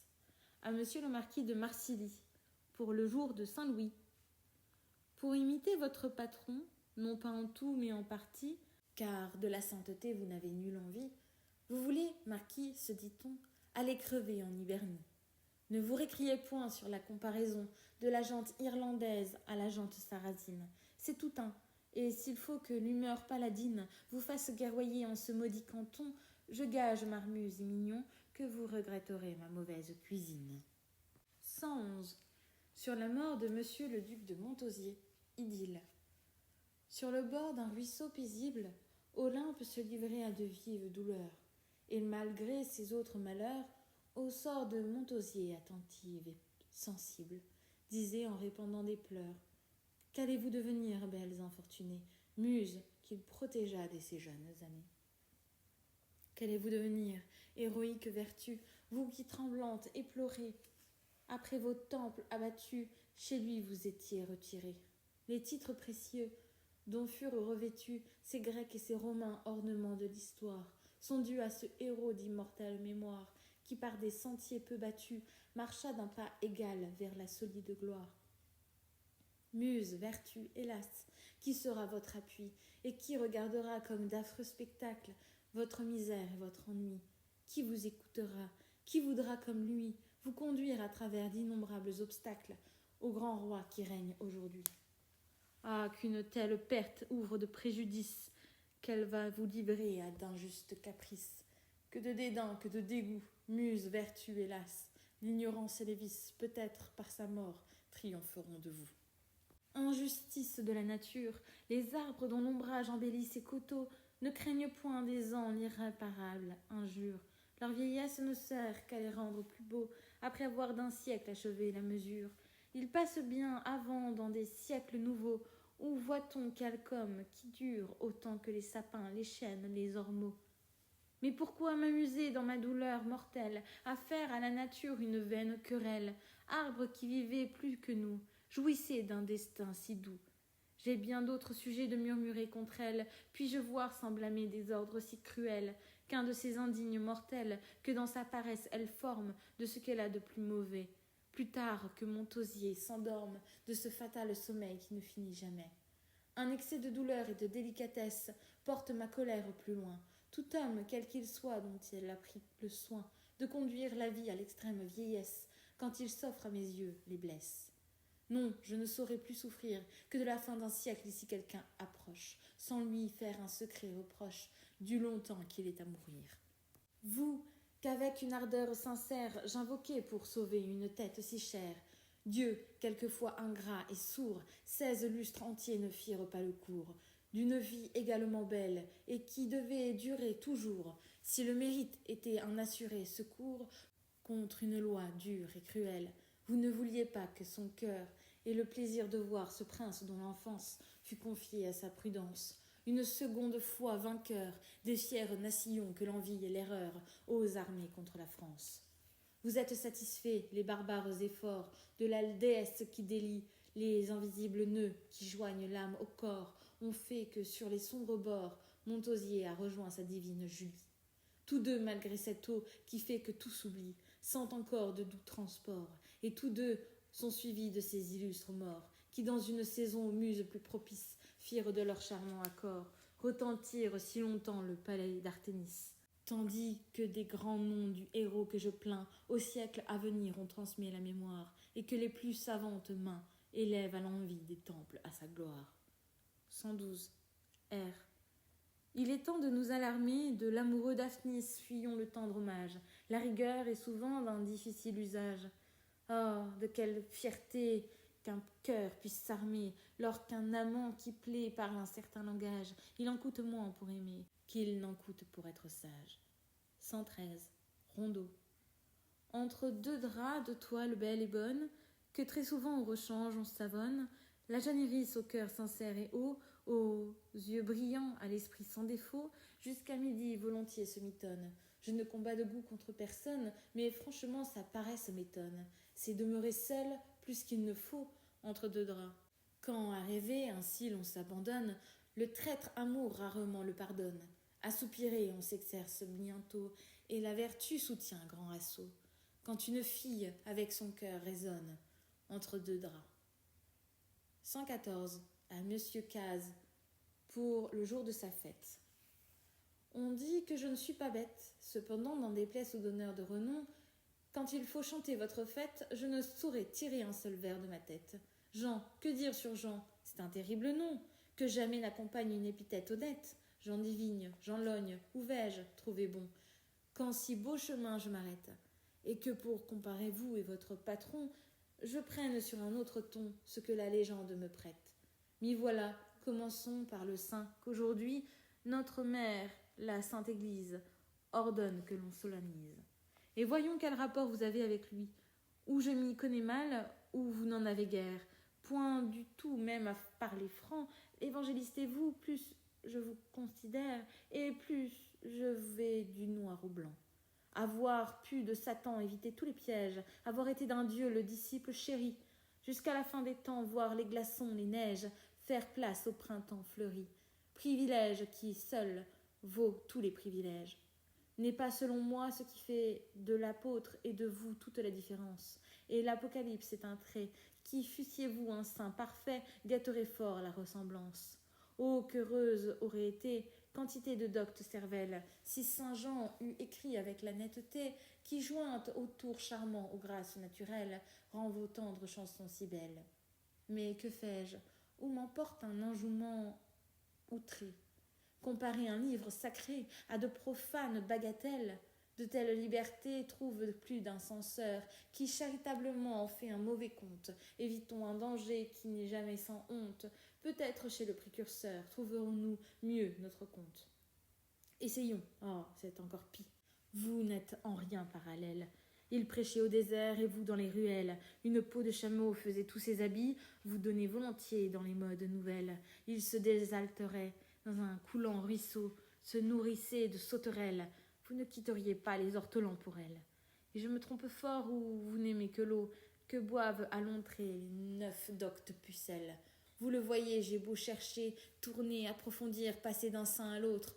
À monsieur le marquis de Marcilly, pour le jour de Saint-Louis. Pour imiter votre patron, non pas en tout mais en partie, car de la sainteté vous n'avez nulle envie, vous voulez, marquis, se dit-on, aller crever en Hibernie. Ne vous récriez point sur la comparaison de la gente irlandaise à la gente sarrasine. C'est tout un, et s'il faut que l'humeur paladine vous fasse guerroyer en ce maudit canton, je gage, marmuse et mignon, que vous regretterez ma mauvaise cuisine. 111. Sur la mort de monsieur le duc de Montausier, idylle. Sur le bord d'un ruisseau paisible, Olympe se livrait à de vives douleurs, et malgré ses autres malheurs, au sort de Montausier, attentive et sensible, disait en répandant des pleurs: qu'allez-vous devenir, belles infortunées, muse qu'il protégea dès ses jeunes années? Qu'allez-vous devenir, héroïque vertu, vous qui tremblante éplorez, après vos temples abattus, chez lui vous étiez retirés? Les titres précieux dont furent revêtus ces Grecs et ces Romains ornements de l'histoire sont dus à ce héros d'immortelle mémoire qui par des sentiers peu battus marcha d'un pas égal vers la solide gloire. Muse, vertu, hélas, qui sera votre appui et qui regardera comme d'affreux spectacles votre misère et votre ennui? Qui vous écoutera? Qui voudra comme lui vous conduire à travers d'innombrables obstacles au grand roi qui règne aujourd'hui? Ah, qu'une telle perte ouvre de préjudice, qu'elle va vous livrer à d'injustes caprices. Que de dédain, que de dégoût, muse, vertu, hélas, l'ignorance et les vices, peut-être par sa mort, triompheront de vous. Injustice de la nature, les arbres dont l'ombrage embellit ses coteaux ne craignent point des ans l'irréparable injure. Leur vieillesse ne sert qu'à les rendre plus beaux, après avoir d'un siècle achevé la mesure. Ils passent bien avant dans des siècles nouveaux, où voit-on calcom qui dure autant que les sapins, les chênes, les ormeaux. Mais pourquoi m'amuser dans ma douleur mortelle à faire à la nature une vaine querelle? Arbre qui vivez plus que nous, jouissez d'un destin si doux. J'ai bien d'autres sujets de murmurer contre elle, puis-je voir sans blâmer des ordres si cruels qu'un de ces indignes mortels que dans sa paresse elle forme de ce qu'elle a de plus mauvais, plus tard que Montausier s'endorme de ce fatal sommeil qui ne finit jamais. Un excès de douleur et de délicatesse porte ma colère plus loin. Tout homme, quel qu'il soit, dont il a pris le soin de conduire la vie à l'extrême vieillesse, quand il s'offre à mes yeux, les blesse. Non, je ne saurais plus souffrir que de la fin d'un siècle si quelqu'un approche, sans lui faire un secret reproche du longtemps qu'il est à mourir. Vous, qu'avec une ardeur sincère j'invoquais pour sauver une tête si chère, Dieu, quelquefois ingrat et sourd, 16 lustres entiers ne firent pas le cours d'une vie également belle et qui devait durer toujours, si le mérite était un assuré secours contre une loi dure et cruelle. Vous ne vouliez pas que son cœur ait le plaisir de voir ce prince dont l'enfance fut confiée à sa prudence, une seconde fois vainqueur des fières nations que l'envie et l'erreur osent armer contre la France. Vous êtes satisfaits, les barbares efforts de la déesse qui délie les invisibles nœuds qui joignent l'âme au corps, ont fait que sur les sombres bords, Montausier a rejoint sa divine Julie. Tous deux, malgré cette eau qui fait que tout s'oublie, sentent encore de doux transports, et tous deux sont suivis de ces illustres morts, qui dans une saison aux muses plus propices firent de leur charmant accord retentir si longtemps le palais d'Artémis. Tandis que des grands noms du héros que je plains au siècle à venir ont transmis la mémoire, et que les plus savantes mains élèvent à l'envie des temples à sa gloire. 112. R. Il est temps de nous alarmer, de l'amoureux Daphnis fuyons le tendre hommage. La rigueur est souvent d'un difficile usage. Oh, de quelle fierté qu'un cœur puisse s'armer, lorsqu'un amant qui plaît parle un certain langage. Il en coûte moins pour aimer qu'il n'en coûte pour être sage. 113. Rondeau. Entre deux draps de toile belle et bonne, que très souvent on rechange, on savonne, la jeune iris au cœur sincère et haut, aux yeux brillants, à l'esprit sans défaut, jusqu'à midi volontiers se mitonne. Je ne combats de goût contre personne, mais franchement sa paresse m'étonne. C'est demeurer seul plus qu'il ne faut entre deux draps. Quand à rêver ainsi l'on s'abandonne, le traître amour rarement le pardonne. À soupirer on s'exerce bientôt, et la vertu soutient un grand assaut. Quand une fille avec son cœur résonne entre deux draps. 114. À Monsieur Cazes, pour le jour de sa fête. On dit que je ne suis pas bête, cependant dans des places d'honneur de renom, quand il faut chanter votre fête, je ne saurais tirer un seul vers de ma tête. Jean, que dire sur Jean? C'est un terrible nom, que jamais n'accompagne une épithète honnête. Jean Divigne, Jean Logne, où vais-je trouver bon? Quand si beau chemin je m'arrête, et que pour comparer vous et votre patron, je prenne sur un autre ton ce que la légende me prête. M'y voilà, commençons par le saint qu'aujourd'hui notre mère, la Sainte Église, ordonne que l'on solennise. Et voyons quel rapport vous avez avec lui, ou je m'y connais mal, ou vous n'en avez guère. Point du tout même à parler franc, évangélistez-vous, plus je vous considère, et plus je vais du noir au blanc. Avoir pu de Satan éviter tous les pièges, avoir été d'un Dieu le disciple chéri, jusqu'à la fin des temps voir les glaçons, les neiges, faire place au printemps fleuri. Privilège qui, seul, vaut tous les privilèges. N'est pas selon moi ce qui fait de l'apôtre et de vous toute la différence. Et l'Apocalypse est un trait qui, fussiez-vous un saint parfait, gâterait fort la ressemblance. Oh, qu'heureuse aurait été quantité de doctes cervelles, si saint Jean eût écrit avec la netteté qui, jointe au tour charmant aux grâces naturelles, rend vos tendres chansons si belles. Mais que fais-je? Où m'emporte un enjouement outré? Comparer un livre sacré à de profanes bagatelles, de telle liberté trouve plus d'un censeur qui charitablement en fait un mauvais compte. Évitons un danger qui n'est jamais sans honte. Peut-être chez le précurseur trouverons-nous mieux notre compte. Essayons. Oh, c'est encore pis. Vous n'êtes en rien parallèle. Il prêchait au désert et vous dans les ruelles. Une peau de chameau faisait tous ses habits. Vous donnez volontiers dans les modes nouvelles. Il se désaltérait dans un coulant ruisseau, se nourrissait de sauterelles. Vous ne quitteriez pas les ortolans pour elle. Et je me trompe fort ou vous n'aimez que l'eau, que boivent à l'entrée les 9 doctes pucelles. Vous le voyez, j'ai beau chercher, tourner, approfondir, passer d'un sein à l'autre.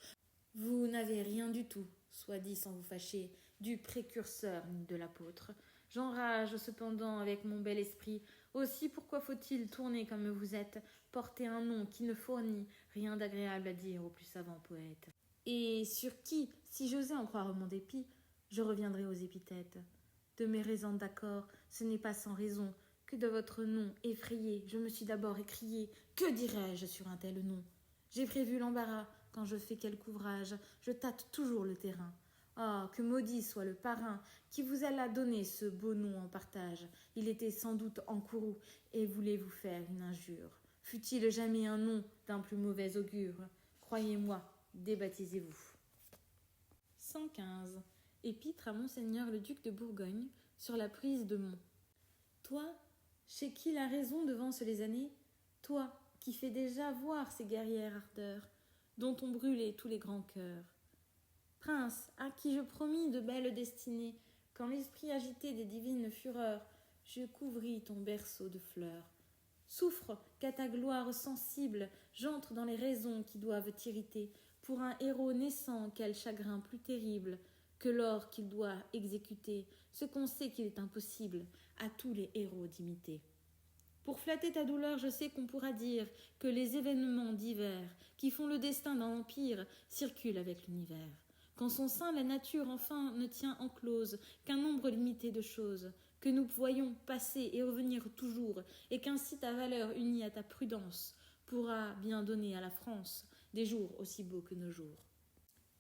Vous n'avez rien du tout, soit dit sans vous fâcher, du précurseur ni de l'apôtre. J'enrage cependant avec mon bel esprit. Aussi pourquoi faut-il tourner comme vous êtes, porter un nom qui ne fournit rien d'agréable à dire au plus savant poète? Et sur qui, si j'osais en croire mon dépit, je reviendrai aux épithètes. De mes raisons d'accord, ce n'est pas sans raison que de votre nom effrayé, je me suis d'abord écrié. Que dirais-je sur un tel nom? J'ai prévu l'embarras, quand je fais quelque ouvrage, je tâte toujours le terrain. Ah, que maudit soit le parrain qui vous alla donner ce beau nom en partage. Il était sans doute en courroux et voulait vous faire une injure. Fut-il jamais un nom d'un plus mauvais augure? Croyez-moi, débaptisez-vous. 115. Épître à Monseigneur le duc de Bourgogne sur la prise de Mons. Toi, chez qui la raison devance les années, toi qui fais déjà voir ces guerrières ardeurs, dont ont brûlé tous les grands cœurs. Prince, à qui je promis de belles destinées, quand l'esprit agité des divines fureurs, je couvris ton berceau de fleurs. Souffre qu'à ta gloire sensible, j'entre dans les raisons qui doivent t'irriter. Pour un héros naissant, quel chagrin plus terrible que l'or qu'il doit exécuter, ce qu'on sait qu'il est impossible à tous les héros d'imiter. Pour flatter ta douleur, je sais qu'on pourra dire que les événements divers qui font le destin d'un empire circulent avec l'univers. Qu'en son sein la nature enfin ne tient enclose qu'un nombre limité de choses, que nous voyons passer et revenir toujours, et qu'ainsi ta valeur unie à ta prudence pourra bien donner à la France des jours aussi beaux que nos jours.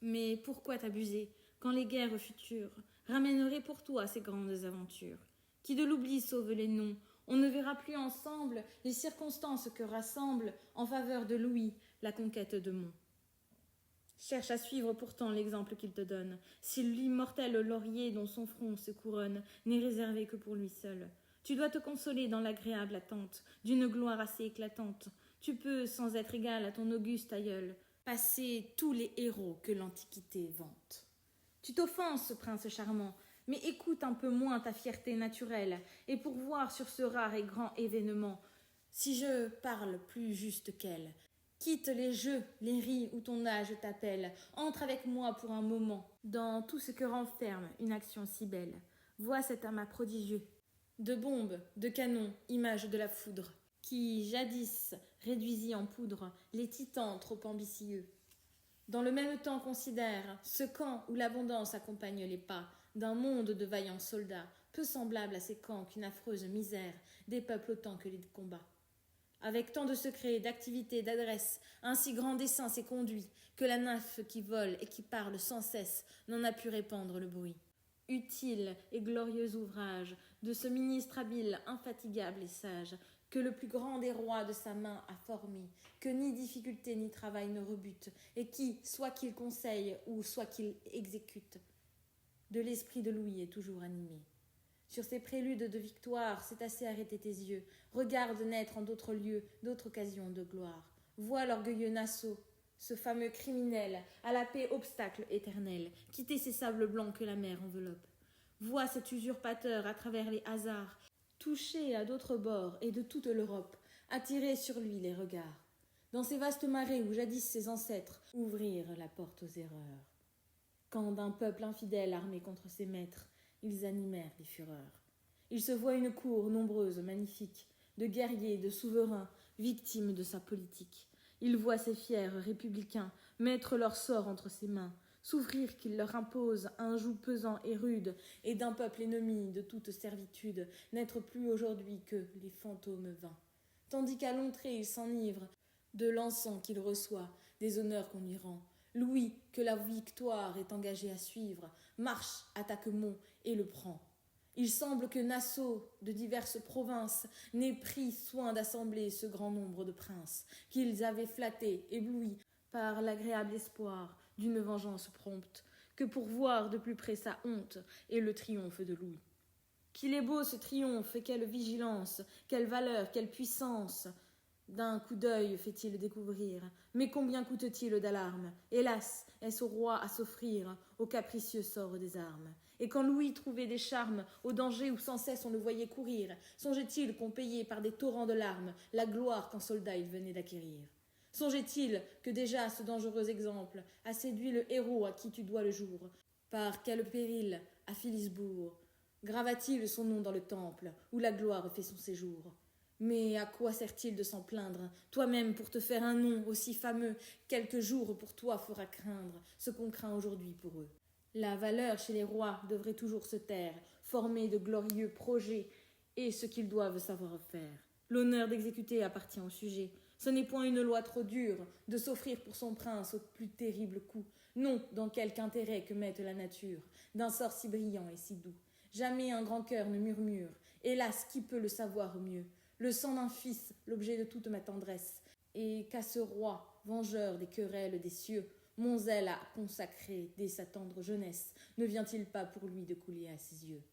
Mais pourquoi t'abuser quand les guerres futures ramèneraient pour toi ces grandes aventures? Qui de l'oubli sauve les noms, on ne verra plus ensemble les circonstances que rassemble en faveur de Louis la conquête de Mons. Cherche à suivre pourtant l'exemple qu'il te donne, si l'immortel laurier dont son front se couronne n'est réservé que pour lui seul. Tu dois te consoler dans l'agréable attente d'une gloire assez éclatante. Tu peux, sans être égal à ton auguste aïeul, passer tous les héros que l'Antiquité vante. Tu t'offenses, prince charmant, mais écoute un peu moins ta fierté naturelle, et pour voir sur ce rare et grand événement, si je parle plus juste qu'elle, quitte les jeux, les ris où ton âge t'appelle, entre avec moi pour un moment, dans tout ce que renferme une action si belle. Vois cet amas prodigieux, de bombes, de canons, image de la foudre, qui jadis réduisit en poudre les titans trop ambitieux. Dans le même temps considère ce camp où l'abondance accompagne les pas d'un monde de vaillants soldats, peu semblable à ces camps qu'une affreuse misère dépeuple autant que les combats. Avec tant de secrets, d'activité, d'adresse, un si grand dessein s'est conduit que la nymphe qui vole et qui parle sans cesse n'en a pu répandre le bruit. Utile et glorieux ouvrage de ce ministre habile, infatigable et sage, que le plus grand des rois de sa main a formé, que ni difficulté ni travail ne rebute, et qui, soit qu'il conseille ou soit qu'il exécute, de l'esprit de Louis est toujours animé. Sur ces préludes de victoire, c'est assez arrêter tes yeux. Regarde naître en d'autres lieux, d'autres occasions de gloire. Vois l'orgueilleux Nassau, ce fameux criminel, à la paix obstacle éternel, quitter ces sables blancs que la mer enveloppe. Vois cet usurpateur à travers les hasards, touché à d'autres bords et de toute l'Europe, attirer sur lui les regards. Dans ces vastes marais où jadis ses ancêtres ouvrirent la porte aux erreurs. Quand d'un peuple infidèle armé contre ses maîtres, ils animèrent les fureurs. Il se voit une cour nombreuse, magnifique, de guerriers, de souverains, victimes de sa politique. Il voit ces fiers républicains mettre leur sort entre ses mains, souffrir qu'il leur impose un joug pesant et rude, et d'un peuple ennemi de toute servitude n'être plus aujourd'hui que les fantômes vains. Tandis qu'à l'entrée il s'enivre de l'encens qu'il reçoit, des honneurs qu'on lui rend. Louis, que la victoire est engagée à suivre, marche, attaque Mons et le prend. Il semble que Nassau, de diverses provinces, n'ait pris soin d'assembler ce grand nombre de princes, qu'ils avaient flattés, éblouis par l'agréable espoir d'une vengeance prompte, que pour voir de plus près sa honte et le triomphe de Louis. Qu'il est beau ce triomphe, et quelle vigilance, quelle valeur, quelle puissance! D'un coup d'œil fait-il découvrir, mais combien coûte-t-il d'alarmes? Hélas, est-ce au roi à s'offrir au capricieux sort des armes? Et quand Louis trouvait des charmes au danger où sans cesse on le voyait courir, songeait-il qu'on payait par des torrents de larmes la gloire qu'en soldat il venait d'acquérir? Songeait-il que déjà ce dangereux exemple a séduit le héros à qui tu dois le jour? Par quel péril, à Philisbourg, grava-t-il son nom dans le temple où la gloire fait son séjour? Mais à quoi sert-il de s'en plaindre, toi-même pour te faire un nom aussi fameux, quelques jours pour toi fera craindre ce qu'on craint aujourd'hui pour eux. La valeur chez les rois devrait toujours se taire, former de glorieux projets et ce qu'ils doivent savoir faire. L'honneur d'exécuter appartient au sujet. Ce n'est point une loi trop dure de s'offrir pour son prince au plus terrible coup. Non, dans quelque intérêt que mette la nature, d'un sort si brillant et si doux. Jamais un grand cœur ne murmure. Hélas, qui peut le savoir au mieux? Le sang d'un fils, l'objet de toute ma tendresse, et qu'à ce roi, vengeur des querelles des cieux, mon zèle a consacré dès sa tendre jeunesse, ne vient-il pas pour lui de couler à ses yeux?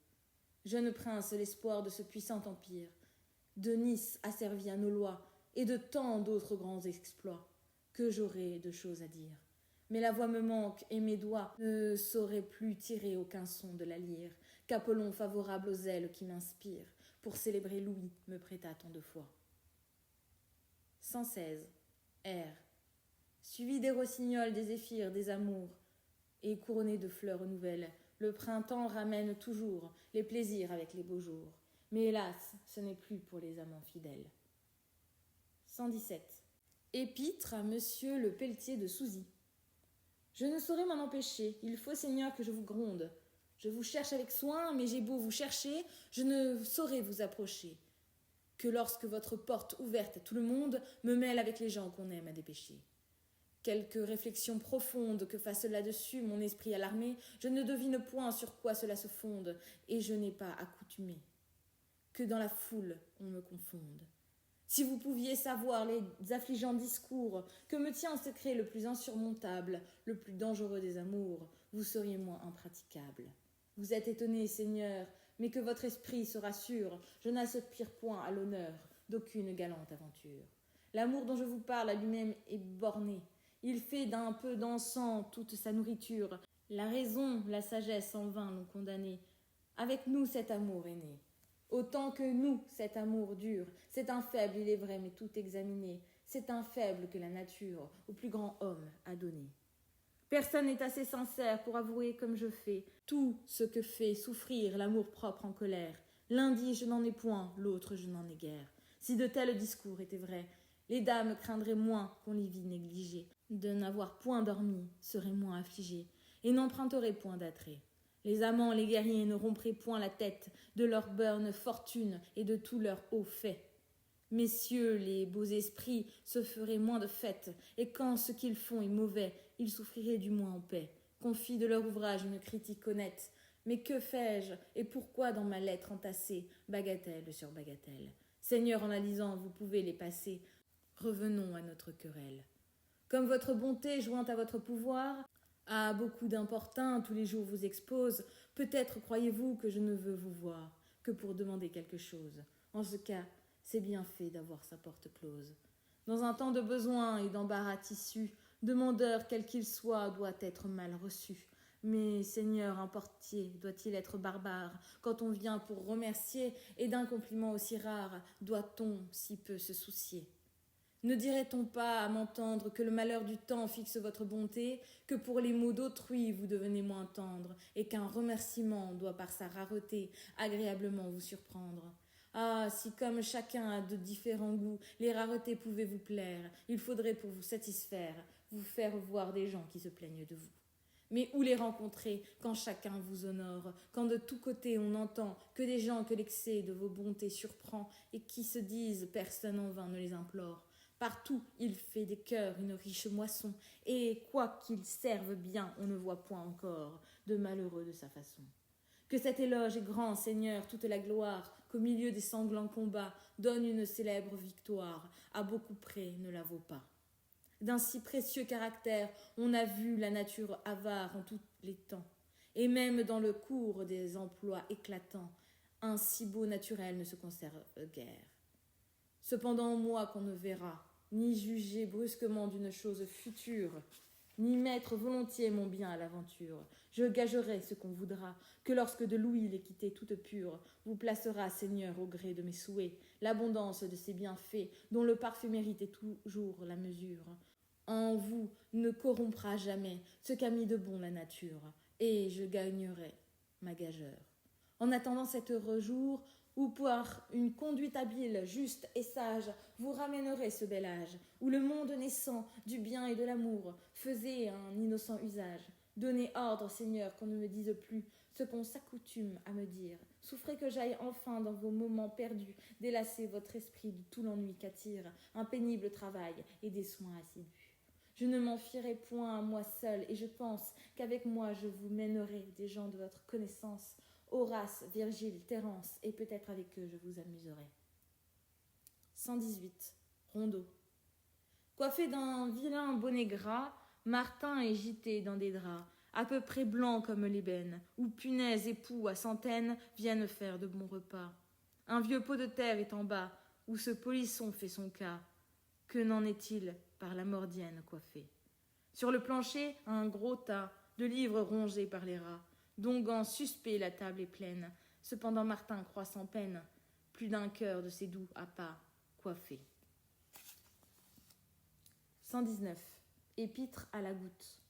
Jeune prince, l'espoir de ce puissant empire, de Nice asservi à nos lois, et de tant d'autres grands exploits, que j'aurais de choses à dire. Mais la voix me manque, et mes doigts ne sauraient plus tirer aucun son de la lyre, qu'Apollon favorable aux ailes qui m'inspire, pour célébrer Louis, me prêta tant de fois. 116. R. Suivi des rossignols, des zéphyrs, des amours, et couronné de fleurs nouvelles, le printemps ramène toujours les plaisirs avec les beaux jours. Mais hélas, ce n'est plus pour les amants fidèles. 117. Épître à Monsieur le Pelletier de Souzy. Je ne saurais m'en empêcher, il faut, Seigneur, que je vous gronde. Je vous cherche avec soin, mais j'ai beau vous chercher, je ne saurais vous approcher. Que lorsque votre porte ouverte à tout le monde me mêle avec les gens qu'on aime à dépêcher. Quelque réflexion profonde que fasse là-dessus mon esprit alarmé, je ne devine point sur quoi cela se fonde, et je n'ai pas accoutumé que dans la foule on me confonde. Si vous pouviez savoir les affligeants discours que me tient en secret le plus insurmontable, le plus dangereux des amours, vous seriez moins impraticable. Vous êtes étonné, Seigneur, mais que votre esprit se rassure, je n'aspire point à l'honneur d'aucune galante aventure. L'amour dont je vous parle à lui-même est borné. Il fait d'un peu d'encens toute sa nourriture. La raison, la sagesse en vain l'ont condamné. Avec nous cet amour est né. Autant que nous cet amour dure. C'est un faible, il est vrai, mais tout examiné. C'est un faible que la nature au plus grand homme a donné. Personne n'est assez sincère pour avouer comme je fais tout ce que fait souffrir l'amour-propre en colère. L'un dit je n'en ai point, l'autre je n'en ai guère. Si de tels discours étaient vrais, les dames craindraient moins qu'on les vit négligées. De n'avoir point dormi seraient moins affligées et n'emprunteraient point d'attrait. Les amants, les guerriers ne rompraient point la tête de leur bonne fortune et de tous leurs hauts faits. Messieurs, les beaux esprits se feraient moins de fêtes, et quand ce qu'ils font est mauvais, ils souffriraient du moins en paix. Qu'on fît de leur ouvrage une critique honnête. Mais que fais-je, et pourquoi dans ma lettre entassée, bagatelle sur bagatelle? Seigneur, en la lisant, vous pouvez les passer. Revenons à notre querelle. Comme votre bonté, jointe à votre pouvoir, à beaucoup d'importuns tous les jours vous expose, peut-être croyez-vous que je ne veux vous voir que pour demander quelque chose. En ce cas, c'est bien fait d'avoir sa porte close. Dans un temps de besoin et d'embarras tissu, demandeur quel qu'il soit doit être mal reçu. Mais, Seigneur, un portier doit-il être barbare quand on vient pour remercier, et d'un compliment aussi rare doit-on si peu se soucier? Ne dirait-on pas à m'entendre que le malheur du temps fixe votre bonté, que pour les maux d'autrui vous devenez moins tendre, et qu'un remerciement doit par sa rareté agréablement vous surprendre? Ah, si comme chacun a de différents goûts, les raretés pouvaient vous plaire, il faudrait pour vous satisfaire, vous faire voir des gens qui se plaignent de vous. Mais où les rencontrer quand chacun vous honore, quand de tous côtés on n'entend que des gens que l'excès de vos bontés surprend, et qui se disent personne en vain ne les implore. Partout il fait des cœurs une riche moisson, et quoiqu'il serve bien, on ne voit point encore de malheureux de sa façon. Que cet éloge est grand, Seigneur, toute la gloire, qu'au milieu des sanglants combats donne une célèbre victoire, à beaucoup près ne la vaut pas. D'un si précieux caractère, on a vu la nature avare en tous les temps, et même dans le cours des emplois éclatants, un si beau naturel ne se conserve guère. Cependant, moi qu'on ne verra, ni juger brusquement d'une chose future, ni mettre volontiers mon bien à l'aventure, je gagerai ce qu'on voudra, que lorsque de l'ouïe l'équité toute pure vous placera, Seigneur, au gré de mes souhaits, l'abondance de ces bienfaits, dont le parfait mérite est toujours la mesure, en vous ne corrompra jamais ce qu'a mis de bon la nature, et je gagnerai ma gageure. En attendant cet heureux jour, où par une conduite habile, juste et sage, vous ramènerez ce bel âge, où le monde naissant du bien et de l'amour faisait un innocent usage. Donnez ordre, Seigneur, qu'on ne me dise plus ce qu'on s'accoutume à me dire. Souffrez que j'aille enfin dans vos moments perdus, délasser votre esprit de tout l'ennui qu'attire un pénible travail et des soins assidus. Je ne m'en fierai point à moi seul, et je pense qu'avec moi je vous mènerai des gens de votre connaissance, Horace, Virgile, Terence, et peut-être avec eux je vous amuserai. 118. Rondeau. Coiffé d'un vilain bonnet gras, Martin est gité dans des draps, à peu près blancs comme l'ébène, où punaises et poux à centaines viennent faire de bons repas. Un vieux pot de terre est en bas, où ce polisson fait son cas. Que n'en est-il par la mordienne coiffée? Sur le plancher, un gros tas de livres rongés par les rats. D'onguents suspects, la table est pleine. Cependant Martin croit sans peine plus d'un cœur de ses doux appâts coiffés. 119. Épître à la goutte.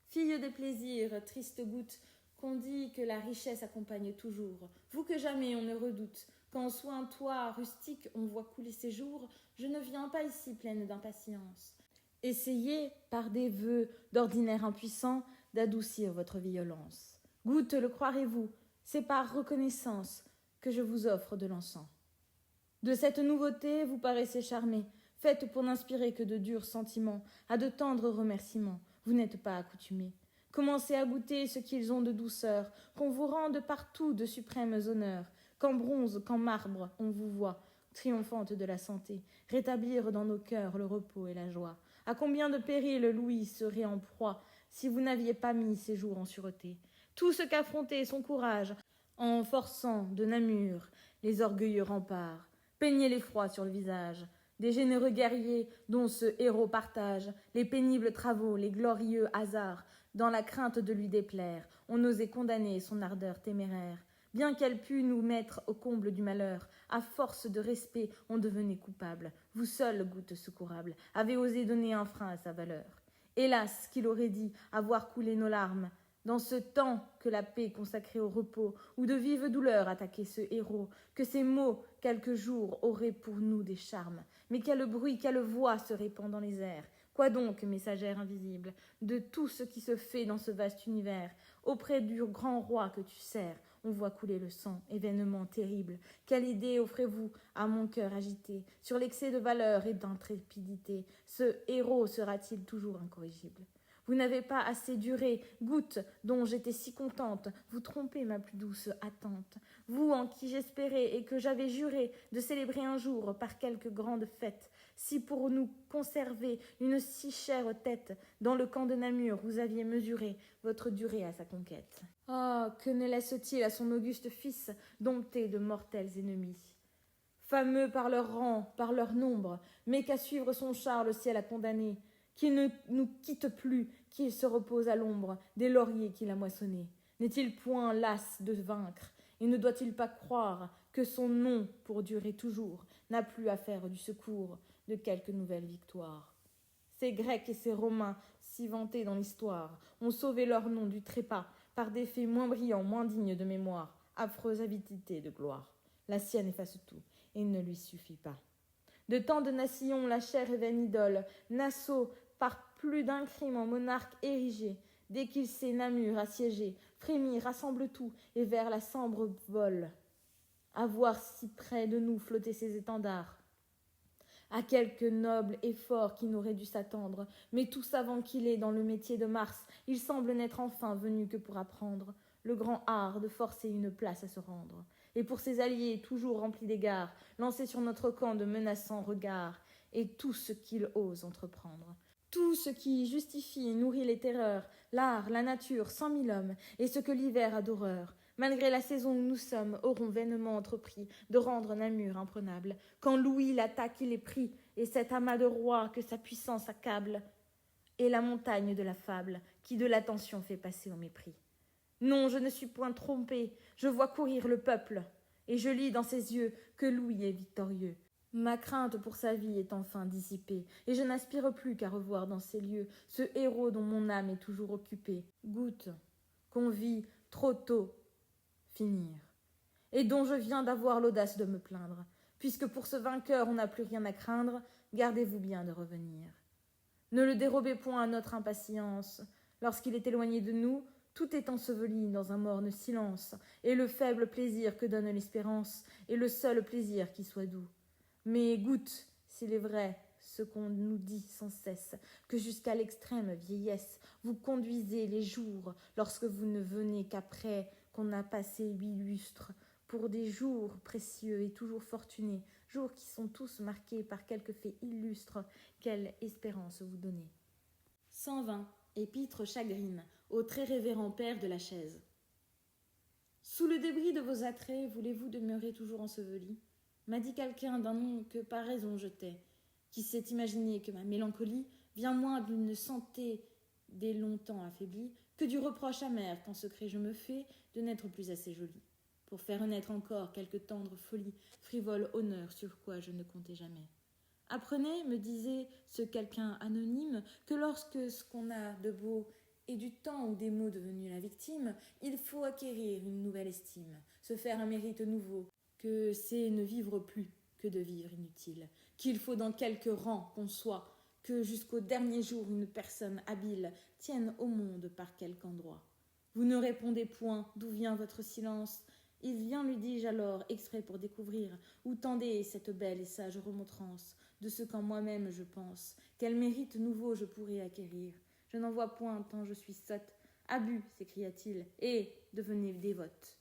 Fille des plaisirs, triste goutte, qu'on dit que la richesse accompagne toujours, vous que jamais on ne redoute, quand sous un toit rustique on voit couler ses jours, je ne viens pas ici pleine d'impatience. Essayez, par des vœux d'ordinaire impuissants, d'adoucir votre violence. Goutte, le croirez-vous, c'est par reconnaissance que je vous offre de l'encens. De cette nouveauté, vous paraissez charmé, faite pour n'inspirer que de durs sentiments, à de tendres remerciements. Vous n'êtes pas accoutumé. Commencez à goûter ce qu'ils ont de douceur, qu'on vous rende partout de suprêmes honneurs, qu'en bronze, qu'en marbre, on vous voit, triomphante de la santé, rétablir dans nos cœurs le repos et la joie. À combien de périls Louis serait en proie si vous n'aviez pas mis ses jours en sûreté. Tout ce qu'affrontait son courage, en forçant de Namur les orgueilleux remparts, peignez l'effroi sur le visage des généreux guerriers dont ce héros partage les pénibles travaux, les glorieux hasards. Dans la crainte de lui déplaire, on osait condamner son ardeur téméraire. Bien qu'elle pût nous mettre au comble du malheur, à force de respect, on devenait coupable. Vous seul, goutte secourable, avez osé donner un frein à sa valeur. Hélas, qu'il aurait dit, avoir coulé nos larmes, dans ce temps que la paix consacrait au repos, où de vives douleurs attaquaient ce héros, que ces mots, quelques jours, auraient pour nous des charmes. Mais quel bruit, quelle voix se répand dans les airs. Quoi donc, messagère invisible, de tout ce qui se fait dans ce vaste univers? Auprès du grand roi que tu sers, on voit couler le sang, événement terrible. Quelle idée offrez-vous à mon cœur agité, sur l'excès de valeur et d'intrépidité? Ce héros sera-t-il toujours incorrigible? Vous n'avez pas assez duré, goutte dont j'étais si contente, vous trompez ma plus douce attente. Vous en qui j'espérais et que j'avais juré de célébrer un jour par quelque grande fête, si pour nous conserver une si chère tête, dans le camp de Namur vous aviez mesuré votre durée à sa conquête. Oh, que ne laisse-t-il à son auguste fils, dompté de mortels ennemis? Fameux par leur rang, par leur nombre, mais qu'à suivre son char le ciel a condamné, qu'il ne nous quitte plus, qu'il se repose à l'ombre des lauriers qu'il a moissonnés. N'est-il point las de vaincre, et ne doit-il pas croire que son nom, pour durer toujours, n'a plus à faire du secours de quelque nouvelle victoire? Ces Grecs et ces Romains, si vantés dans l'histoire, ont sauvé leur nom du trépas par des faits moins brillants, moins dignes de mémoire. Affreuse avidité de gloire. La sienne efface tout, et ne lui suffit pas. De tant de nations, la chère et vaine idole, Nassau, par plus d'un crime en monarque érigé, dès qu'il sait Namur assiégé, frémit, rassemble tout, et vers la Sambre vole. À voir si près de nous flotter ses étendards, à quelque noble effort qui n'aurait dû s'attendre, mais tout savant qu'il est dans le métier de Mars, il semble n'être enfin venu que pour apprendre le grand art de forcer une place à se rendre. Et pour ses alliés, toujours remplis d'égards, lancer sur notre camp de menaçants regards, et tout ce qu'il ose entreprendre. Tout ce qui justifie et nourrit les terreurs, l'art, la nature, 100 000 hommes, et ce que l'hiver a d'horreur, malgré la saison où nous sommes, auront vainement entrepris de rendre Namur imprenable. Quand Louis l'attaque, il est pris, et cet amas de rois que sa puissance accable, est la montagne de la fable, qui de l'attention fait passer au mépris. Non, je ne suis point trompée, je vois courir le peuple, et je lis dans ses yeux que Louis est victorieux. Ma crainte pour sa vie est enfin dissipée, et je n'aspire plus qu'à revoir dans ces lieux ce héros dont mon âme est toujours occupée. Goutte, qu'on vit trop tôt finir, et dont je viens d'avoir l'audace de me plaindre. Puisque pour ce vainqueur on n'a plus rien à craindre, gardez-vous bien de revenir. Ne le dérobez point à notre impatience. Lorsqu'il est éloigné de nous, tout est enseveli dans un morne silence, et le faible plaisir que donne l'espérance est le seul plaisir qui soit doux. Mais goutte, s'il est vrai, ce qu'on nous dit sans cesse, que jusqu'à l'extrême vieillesse, vous conduisez les jours, lorsque vous ne venez qu'après qu'on a passé 8 lustres, pour des jours précieux et toujours fortunés, jours qui sont tous marqués par quelque fait illustre, quelle espérance vous donnez. 120. Épître chagrine, au très révérend père de la chaise. Sous le débris de vos attraits, voulez-vous demeurer toujours enseveli? M'a dit quelqu'un d'un nom que par raison je tais, qui s'est imaginé que ma mélancolie vient moins d'une santé dès longtemps affaiblie que du reproche amer qu'en secret je me fais de n'être plus assez jolie, pour faire naître encore quelque tendre folie, frivole honneur sur quoi je ne comptais jamais. Apprenez, me disait ce quelqu'un anonyme, que lorsque ce qu'on a de beau et du temps ou des maux devenus la victime, il faut acquérir une nouvelle estime, se faire un mérite nouveau, que c'est ne vivre plus que de vivre inutile, qu'il faut dans quelque rang qu'on soit, que jusqu'au dernier jour une personne habile tienne au monde par quelque endroit. Vous ne répondez point, d'où vient votre silence? Il vient, lui dis-je alors, exprès pour découvrir, où tendez cette belle et sage remontrance de ce qu'en moi-même je pense, quel mérite nouveau je pourrais acquérir. Je n'en vois point tant je suis sotte. Abus, s'écria-t-il, et devenez dévote.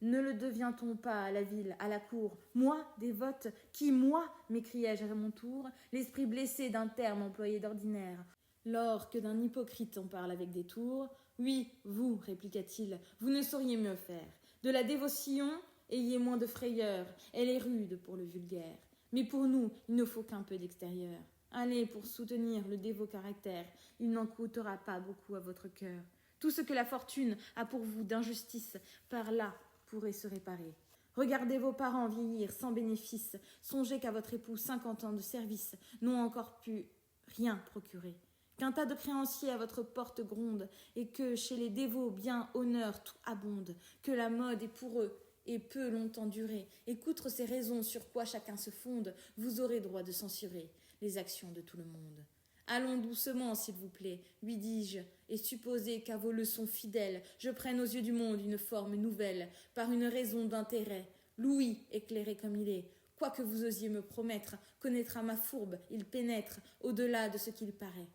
Ne le devient-on pas à la ville, à la cour? Moi, dévote? Qui, moi? M'écriai-je à mon tour, l'esprit blessé d'un terme employé d'ordinaire. Lors que d'un hypocrite on parle avec des tours. Oui, vous, répliqua-t-il, vous ne sauriez mieux faire. De la dévotion, ayez moins de frayeur, elle est rude pour le vulgaire. Mais pour nous, il ne faut qu'un peu d'extérieur. Allez, pour soutenir le dévot caractère, il n'en coûtera pas beaucoup à votre cœur. Tout ce que la fortune a pour vous d'injustice, par là pourrait se réparer. Regardez vos parents vieillir sans bénéfice, songez qu'à votre époux 50 ans de service n'ont encore pu rien procurer, qu'un tas de créanciers à votre porte gronde, et que chez les dévots bien honneur tout abonde, que la mode est pour eux, et peu longtemps durée, et qu'outre ces raisons sur quoi chacun se fonde, vous aurez droit de censurer les actions de tout le monde. Allons doucement, s'il vous plaît, lui dis-je, et supposez qu'à vos leçons fidèles, je prenne aux yeux du monde une forme nouvelle, par une raison d'intérêt. Louis, éclairé comme il est, quoi que vous osiez me promettre, connaîtra ma fourbe, il pénètre au-delà de ce qu'il paraît.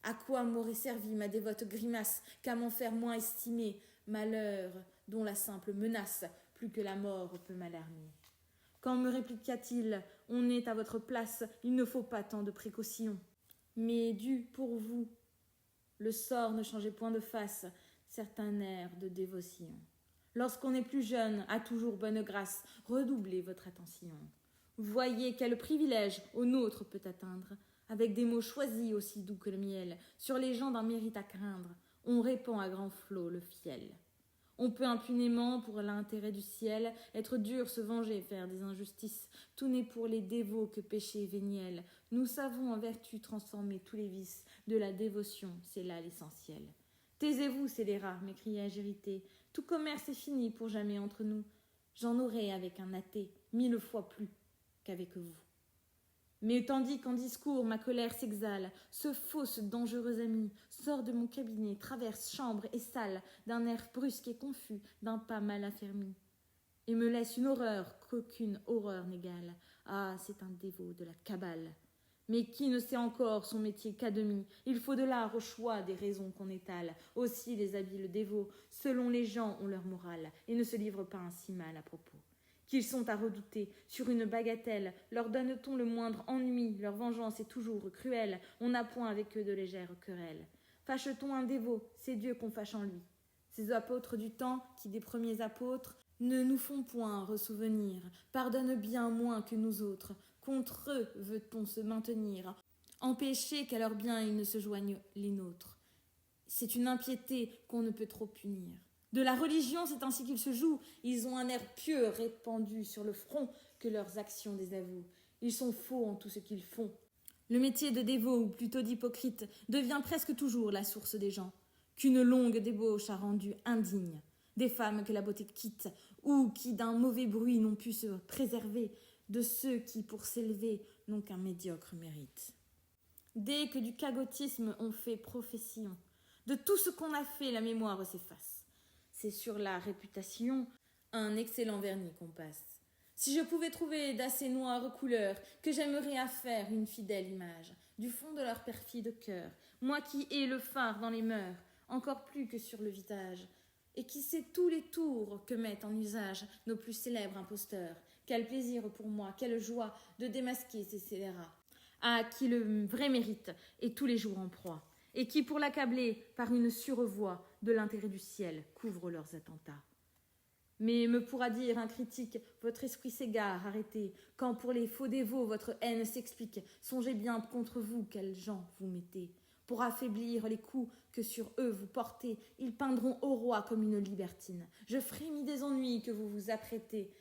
À quoi m'aurait servi ma dévote grimace qu'à m'en faire moins estimer, malheur dont la simple menace, plus que la mort, peut m'alarmer. Quand me répliqua-t-il, on est à votre place, il ne faut pas tant de précautions. Mais dû pour vous, le sort ne changeait point de face, certain air de dévotion. Lorsqu'on est plus jeune, a toujours bonne grâce, redoublez votre attention. Voyez quel privilège au nôtre peut atteindre, avec des mots choisis aussi doux que le miel, sur les gens d'un mérite à craindre, on répand à grands flots le fiel. On peut impunément, pour l'intérêt du ciel, être dur, se venger, faire des injustices. Tout n'est pour les dévots que péché véniel. Nous savons en vertu transformer tous les vices. De la dévotion, c'est là l'essentiel. Taisez-vous, scélérats, m'écriai-je irrité. Tout commerce est fini pour jamais entre nous. J'en aurai avec un athée 1000 fois plus qu'avec vous. Mais tandis qu'en discours ma colère s'exhale, ce faux, ce dangereux ami sort de mon cabinet, traverse chambre et salle, d'un air brusque et confus, d'un pas mal affermi, et me laisse une horreur qu'aucune horreur n'égale. Ah, c'est un dévot de la cabale. Mais qui ne sait encore son métier qu'à demi? Il faut de l'art au choix des raisons qu'on étale. Aussi les habiles dévots, selon les gens, ont leur morale, et ne se livrent pas ainsi mal à propos. Qu'ils sont à redouter, sur une bagatelle, leur donne-t-on le moindre ennui, leur vengeance est toujours cruelle, on n'a point avec eux de légères querelles. Fâche-t-on un dévot, c'est Dieu qu'on fâche en lui. Ces apôtres du temps, qui des premiers apôtres, ne nous font point ressouvenir, pardonnent bien moins que nous autres, contre eux veut-on se maintenir, empêcher qu'à leur bien ils ne se joignent les nôtres. C'est une impiété qu'on ne peut trop punir. De la religion, c'est ainsi qu'ils se jouent. Ils ont un air pieux répandu sur le front que leurs actions désavouent. Ils sont faux en tout ce qu'ils font. Le métier de dévot, ou plutôt d'hypocrite, devient presque toujours la source des gens, qu'une longue débauche a rendu indignes. Des femmes que la beauté quitte, ou qui d'un mauvais bruit n'ont pu se préserver, de ceux qui, pour s'élever, n'ont qu'un médiocre mérite. Dès que du cagotisme on fait profession, de tout ce qu'on a fait, la mémoire s'efface. C'est sur la réputation un excellent vernis qu'on passe. Si je pouvais trouver d'assez noires couleurs que j'aimerais à faire une fidèle image, du fond de leur perfide cœur, moi qui ai le phare dans les mœurs, encore plus que sur le visage, et qui sais tous les tours que mettent en usage nos plus célèbres imposteurs, quel plaisir pour moi, quelle joie de démasquer ces scélérats, à qui le vrai mérite est tous les jours en proie, et qui, pour l'accabler par une surevoix de l'intérêt du ciel, couvrent leurs attentats. Mais me pourra dire un critique, votre esprit s'égare, arrêtez, quand pour les faux dévots votre haine s'explique, songez bien contre vous quels gens vous mettez. Pour affaiblir les coups que sur eux vous portez, ils peindront au roi comme une libertine. Je frémis des ennuis que vous vous apprêtez.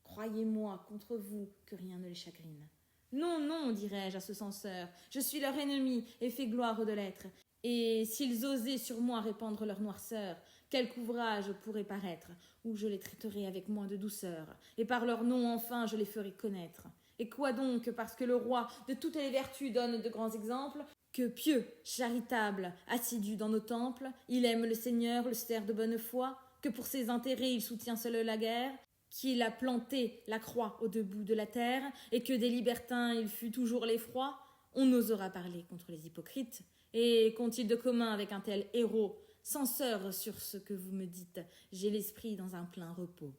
Croyez-moi contre vous que rien ne les chagrine. Non, non, dirais-je à ce censeur, je suis leur ennemi et fais gloire de l'être. Et s'ils osaient sur moi répandre leur noirceur, quelque ouvrage pourrait paraître, où je les traiterais avec moins de douceur, et par leur nom enfin je les ferai connaître. Et quoi donc, parce que le roi de toutes les vertus donne de grands exemples, que pieux, charitable, assidu dans nos temples, il aime le Seigneur, le sert de bonne foi, que pour ses intérêts il soutient seul la guerre, qu'il a planté la croix au debout de la terre, et que des libertins il fut toujours l'effroi, on n'osera parler contre les hypocrites. Et qu'ont-ils de commun avec un tel héros? Censeur sur ce que vous me dites, j'ai l'esprit dans un plein repos.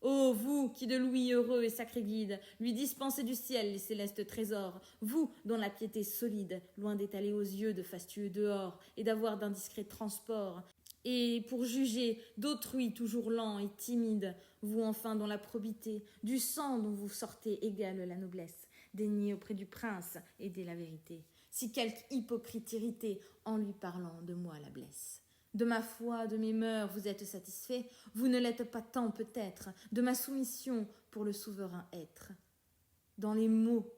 Ô vous qui de Louis heureux et sacré guide lui dispensez du ciel les célestes trésors, vous dont la piété solide, loin d'étaler aux yeux de fastueux dehors et d'avoir d'indiscrets transports, et pour juger d'autrui toujours lent et timide, vous enfin dont la probité, du sang dont vous sortez égale la noblesse, daignez auprès du prince aider la vérité, si quelque hypocrite irrité en lui parlant de moi la blesse. De ma foi, de mes mœurs, vous êtes satisfait, vous ne l'êtes pas tant peut-être, de ma soumission pour le souverain être. Dans les mots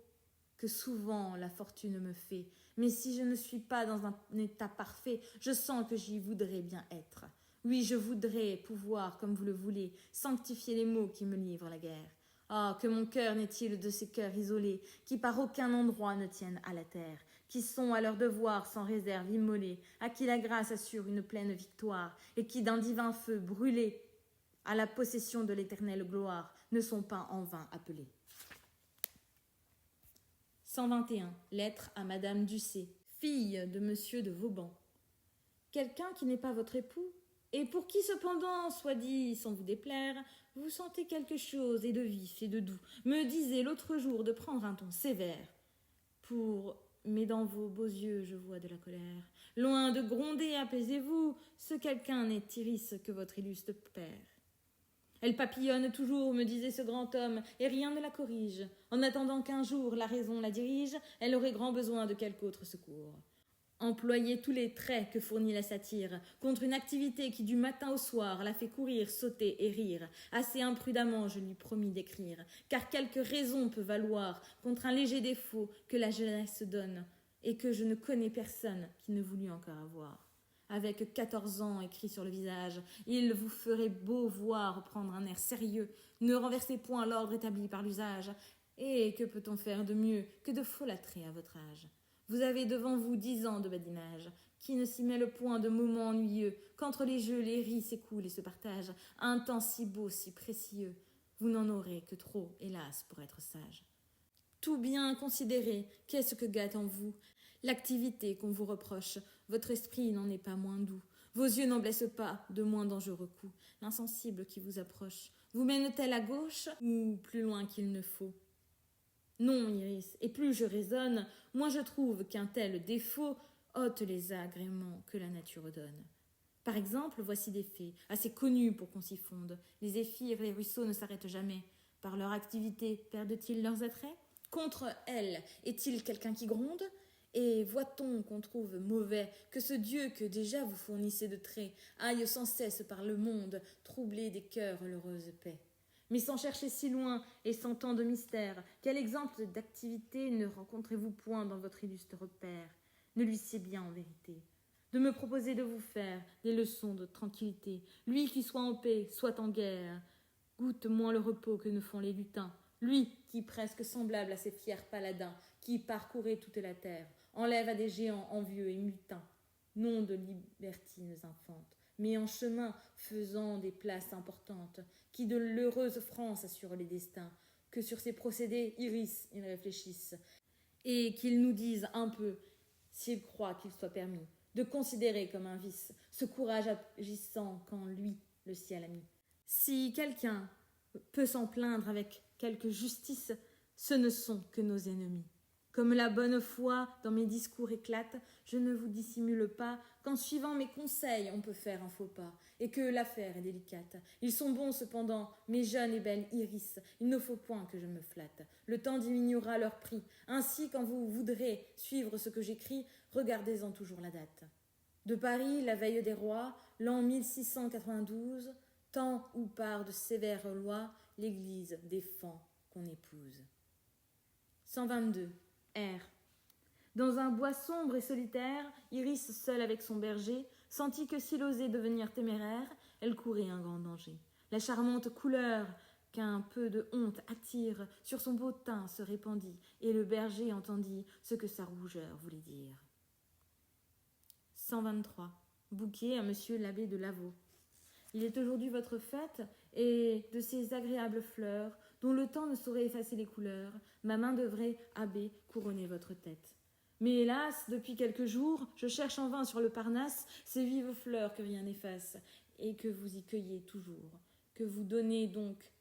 que souvent la fortune me fait, mais si je ne suis pas dans un état parfait, je sens que j'y voudrais bien être. Oui, je voudrais pouvoir, comme vous le voulez, sanctifier les mots qui me livrent la guerre. Ah, que mon cœur n'est-il de ces cœurs isolés, qui par aucun endroit ne tiennent à la terre, qui sont à leur devoir sans réserve immolés, à qui la grâce assure une pleine victoire, et qui d'un divin feu brûlés à la possession de l'éternelle gloire ne sont pas en vain appelés. 121. Lettre à Madame Ducé, fille de Monsieur de Vauban. Quelqu'un qui n'est pas votre époux, et pour qui cependant, soit dit sans vous déplaire, vous sentez quelque chose et de vif et de doux, me disait l'autre jour de prendre un ton sévère. Mais dans vos beaux yeux je vois de la colère. Loin de gronder, apaisez-vous, ce quelqu'un n'est Iris que votre illustre père. Elle papillonne toujours, me disait ce grand homme, et rien ne la corrige. En attendant qu'un jour la raison la dirige, elle aurait grand besoin de quelque autre secours. Employez tous les traits que fournit la satire contre une activité qui du matin au soir la fait courir, sauter et rire. Assez imprudemment je lui promis d'écrire, car quelque raison peut valoir contre un léger défaut que la jeunesse donne, et que je ne connais personne qui ne voulût encore avoir. Avec 14 ans écrit sur le visage, il vous ferait beau voir prendre un air sérieux, ne renversez point l'ordre établi par l'usage, et que peut-on faire de mieux que de folâtrer à votre âge? Vous avez devant vous 10 ans de badinage, qui ne s'y mêle point de moments ennuyeux, qu'entre les jeux, les ris s'écoulent et se partagent, un temps si beau, si précieux. Vous n'en aurez que trop, hélas, pour être sage. Tout bien considéré, qu'est-ce que gâte en vous? L'activité qu'on vous reproche, votre esprit n'en est pas moins doux. Vos yeux n'en blessent pas, de moins dangereux coups. L'insensible qui vous approche, vous mène-t-elle à gauche ou plus loin qu'il ne faut? Non, Iris, et plus je raisonne, moins je trouve qu'un tel défaut ôte les agréments que la nature donne. Par exemple, voici des faits, assez connus pour qu'on s'y fonde. Les zéphyrs, les ruisseaux ne s'arrêtent jamais. Par leur activité, perdent-ils leurs attraits? Contre elles, est-il quelqu'un qui gronde? Et voit-on qu'on trouve mauvais que ce Dieu que déjà vous fournissez de traits aille sans cesse par le monde troubler des cœurs l'heureuse paix? Mais sans chercher si loin et sans tant de mystère, quel exemple d'activité ne rencontrez-vous point dans votre illustre père? Ne lui sait bien en vérité de me proposer de vous faire des leçons de tranquillité, lui qui soit en paix, soit en guerre, goûte moins le repos que ne font les lutins, lui qui, presque semblable à ces fiers paladins, qui parcouraient toute la terre, enlève à des géants envieux et mutins, non de libertines infantes, mais en chemin faisant des places importantes, qui de l'heureuse France assurent les destins, que sur ces procédés Iris ils réfléchissent, et qu'ils nous disent un peu, s'ils croient qu'il soit permis, de considérer comme un vice ce courage agissant qu'en lui le ciel a mis. Si quelqu'un peut s'en plaindre avec quelque justice, ce ne sont que nos ennemis. Comme la bonne foi dans mes discours éclate, je ne vous dissimule pas qu'en suivant mes conseils on peut faire un faux pas, et que l'affaire est délicate. Ils sont bons cependant, mes jeunes et belles Iris, il ne faut point que je me flatte. Le temps diminuera leur prix. Ainsi, quand vous voudrez suivre ce que j'écris, regardez-en toujours la date. De Paris, la veille des rois, l'an 1692, temps où par de sévères lois l'Église défend qu'on épouse. 122. R. Dans un bois sombre et solitaire, Iris, seule avec son berger, sentit que s'il osait devenir téméraire, elle courait un grand danger. La charmante couleur qu'un peu de honte attire sur son beau teint se répandit, et le berger entendit ce que sa rougeur voulait dire. 123. Bouquet à monsieur l'abbé de Lavaux. Il est aujourd'hui votre fête, et de ces agréables fleurs, dont le temps ne saurait effacer les couleurs, ma main devrait, abbé, couronner votre tête. Mais hélas, depuis quelques jours, je cherche en vain sur le Parnasse ces vives fleurs que rien n'efface, et que vous y cueillez toujours, que vous donnez donc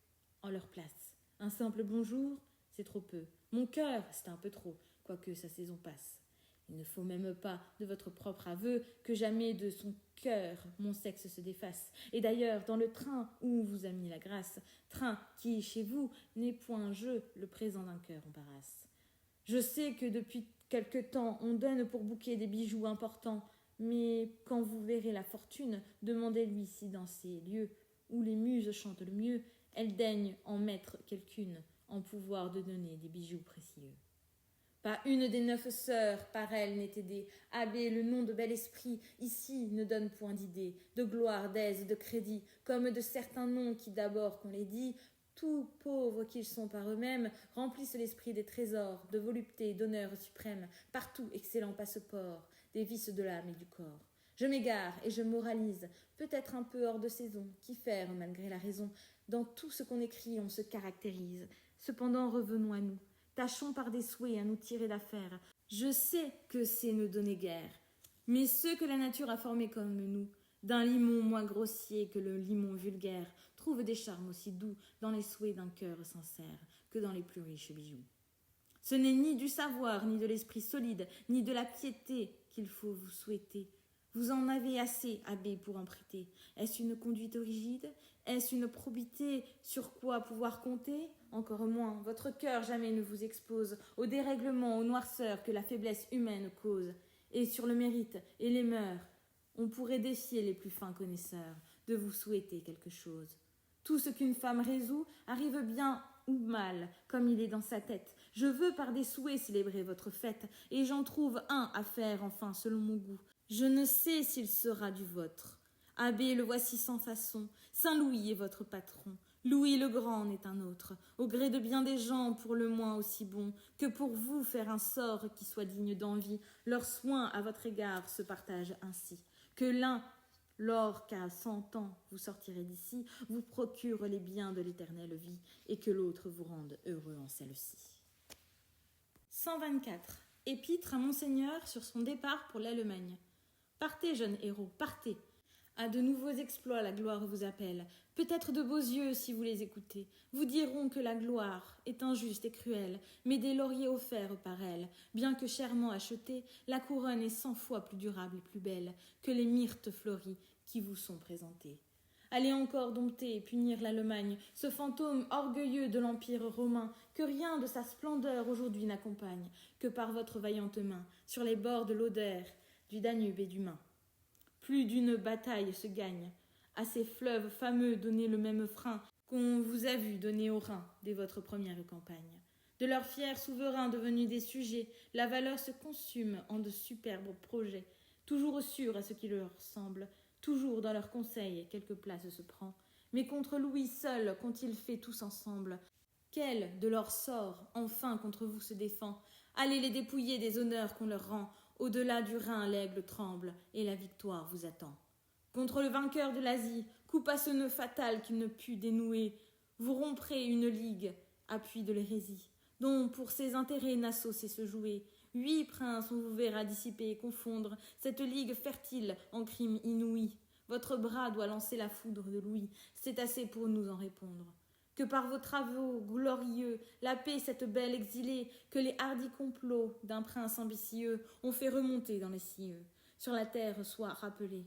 en leur place. Un simple bonjour, c'est trop peu. Mon cœur, c'est un peu trop, quoique sa saison passe. Il ne faut même pas, de votre propre aveu, que jamais de son cœur mon sexe se défasse. Et d'ailleurs, dans le train où vous a mis la grâce, train qui, chez vous, n'est point je, le présent d'un cœur embarrasse. Je sais que depuis quelque temps, on donne pour bouquet des bijoux importants, mais quand vous verrez la fortune, demandez-lui si dans ces lieux où les muses chantent le mieux, elle daigne en mettre quelqu'une en pouvoir de donner des bijoux précieux. Pas une des 9 sœurs par elle n'est aidée. Abbé, le nom de bel esprit, ici ne donne point d'idée, de gloire, d'aise, de crédit, comme de certains noms qui, d'abord qu'on les dit, tout pauvres qu'ils sont par eux-mêmes, remplissent l'esprit des trésors, de volupté, d'honneur suprême, partout excellent passeport, des vices de l'âme et du corps. Je m'égare et je moralise, peut-être un peu hors de saison, qui faire, malgré la raison. Dans tout ce qu'on écrit, on se caractérise. Cependant, revenons à nous. Tâchons par des souhaits à nous tirer d'affaire. Je sais que c'est ne donner guère, mais ceux que la nature a formés comme nous, d'un limon moins grossier que le limon vulgaire, trouvent des charmes aussi doux dans les souhaits d'un cœur sincère que dans les plus riches bijoux. Ce n'est ni du savoir, ni de l'esprit solide, ni de la piété qu'il faut vous souhaiter. Vous en avez assez, abbé, pour en prêter. Est-ce une conduite rigide? Est-ce une probité sur quoi pouvoir compter? Encore moins, votre cœur jamais ne vous expose aux dérèglements, aux noirceurs que la faiblesse humaine cause. Et sur le mérite et les mœurs, on pourrait défier les plus fins connaisseurs de vous souhaiter quelque chose. Tout ce qu'une femme résout arrive bien ou mal, comme il est dans sa tête. Je veux par des souhaits célébrer votre fête, et j'en trouve un à faire enfin selon mon goût. Je ne sais s'il sera du vôtre. Abbé, le voici sans façon. Saint Louis est votre patron. Louis le Grand en est un autre, au gré de bien des gens pour le moins aussi bon, que pour vous faire un sort qui soit digne d'envie, leurs soins à votre égard se partagent ainsi, que l'un, lors qu'à 100 ans vous sortirez d'ici, vous procure les biens de l'éternelle vie, et que l'autre vous rende heureux en celle-ci. 124. Épître à Monseigneur sur son départ pour l'Allemagne. Partez, jeune héros, partez. À de nouveaux exploits la gloire vous appelle. Peut-être de beaux yeux, si vous les écoutez, vous diront que la gloire est injuste et cruelle, mais des lauriers offerts par elle, bien que chèrement achetés, la couronne est 100 fois plus durable et plus belle que les myrtes fleuries qui vous sont présentées. Allez encore dompter et punir l'Allemagne, ce fantôme orgueilleux de l'Empire romain, que rien de sa splendeur aujourd'hui n'accompagne, que par votre vaillante main, sur les bords de l'Oder, du Danube et du Main. Plus d'une bataille se gagne. À ces fleuves fameux donnez le même frein qu'on vous a vu donner au Rhin dès votre première campagne. De leurs fiers souverains devenus des sujets, la valeur se consume en de superbes projets, toujours sûrs à ce qui leur semble, toujours dans leurs conseils quelque place se prend. Mais contre Louis seul qu'ont-ils fait tous ensemble? Quel de leur sort enfin contre vous se défend? Allez les dépouiller des honneurs qu'on leur rend. Au-delà du Rhin, l'aigle tremble, et la victoire vous attend. Contre le vainqueur de l'Asie, coupe à ce nœud fatal qu'il ne put dénouer, vous romprez une ligue, appui de l'hérésie, dont pour ses intérêts Nassau sait se jouer. 8 princes on vous verra dissiper et confondre cette ligue fertile en crimes inouïs. Votre bras doit lancer la foudre de Louis, c'est assez pour nous en répondre. Que par vos travaux glorieux, la paix, cette belle exilée, que les hardis complots d'un prince ambitieux ont fait remonter dans les cieux, sur la terre soit rappelée.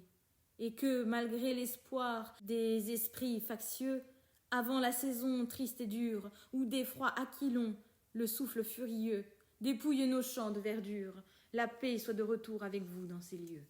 Et que, malgré l'espoir des esprits factieux, avant la saison triste et dure, où des froids aquilons, le souffle furieux, dépouille nos champs de verdure, la paix soit de retour avec vous dans ces lieux.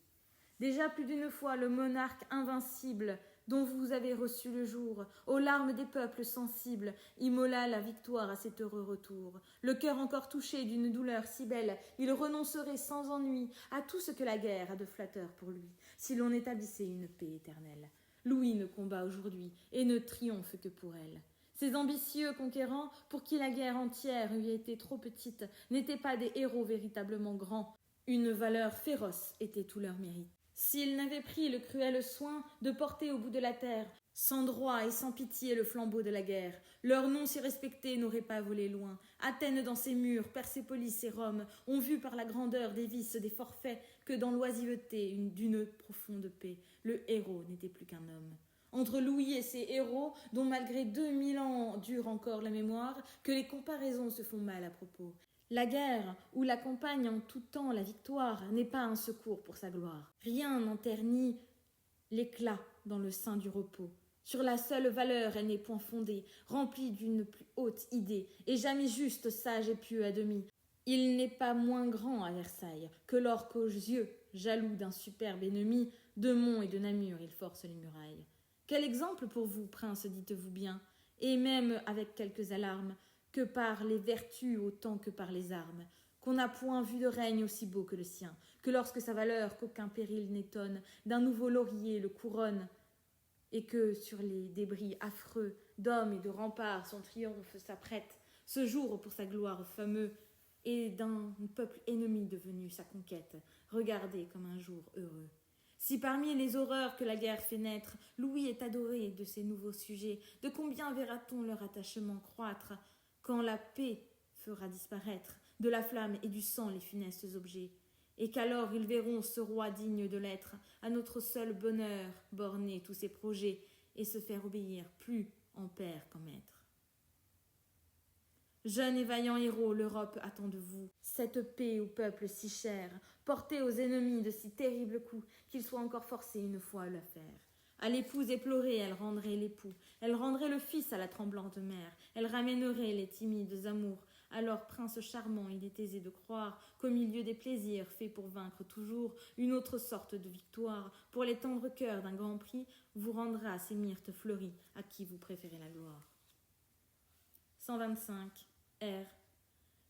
Déjà plus d'une fois le monarque invincible dont vous avez reçu le jour, aux larmes des peuples sensibles, immola la victoire à cet heureux retour. Le cœur encore touché d'une douleur si belle, il renoncerait sans ennui à tout ce que la guerre a de flatteur pour lui, si l'on établissait une paix éternelle. Louis ne combat aujourd'hui et ne triomphe que pour elle. Ces ambitieux conquérants, pour qui la guerre entière eût été trop petite, n'étaient pas des héros véritablement grands. Une valeur féroce était tout leur mérite. S'ils n'avaient pris le cruel soin de porter au bout de la terre, sans droit et sans pitié, le flambeau de la guerre, leur nom si respecté n'aurait pas volé loin. Athènes dans ses murs, Persépolis et Rome ont vu par la grandeur des vices, des forfaits, que dans l'oisiveté d'une profonde paix, le héros n'était plus qu'un homme. Entre Louis et ses héros, dont malgré 2000 ans dure encore la mémoire, que les comparaisons se font mal à propos. La guerre, où l'accompagne en tout temps la victoire, n'est pas un secours pour sa gloire. Rien n'en ternit l'éclat dans le sein du repos. Sur la seule valeur elle n'est point fondée, remplie d'une plus haute idée, et jamais juste, sage et pieux à demi. Il n'est pas moins grand à Versailles que lors qu'aux yeux, jaloux d'un superbe ennemi, de Mont et de Namur il force les murailles. Quel exemple pour vous, prince, dites-vous bien, et même avec quelques alarmes, que par les vertus autant que par les armes, qu'on n'a point vu de règne aussi beau que le sien, que lorsque sa valeur qu'aucun péril n'étonne, d'un nouveau laurier le couronne, et que sur les débris affreux d'hommes et de remparts son triomphe s'apprête, ce jour pour sa gloire fameux, et d'un peuple ennemi devenu sa conquête, regardé comme un jour heureux. Si parmi les horreurs que la guerre fait naître, Louis est adoré de ses nouveaux sujets, de combien verra-t-on leur attachement croître, quand la paix fera disparaître de la flamme et du sang les funestes objets, et qu'alors ils verront ce roi digne de l'être, à notre seul bonheur borner tous ses projets, et se faire obéir plus en père qu'en maître. Jeunes et vaillants héros, l'Europe attend de vous cette paix au peuple si cher, portée aux ennemis de si terribles coups qu'ils soient encore forcés une fois à le faire. À l'épouse éplorée, elle rendrait l'époux, elle rendrait le fils à la tremblante mère, elle ramènerait les timides amours. Alors, prince charmant, il est aisé de croire qu'au milieu des plaisirs faits pour vaincre toujours une autre sorte de victoire, pour les tendres cœurs d'un grand prix, vous rendra ces myrtes fleuries à qui vous préférez la gloire. 125. R.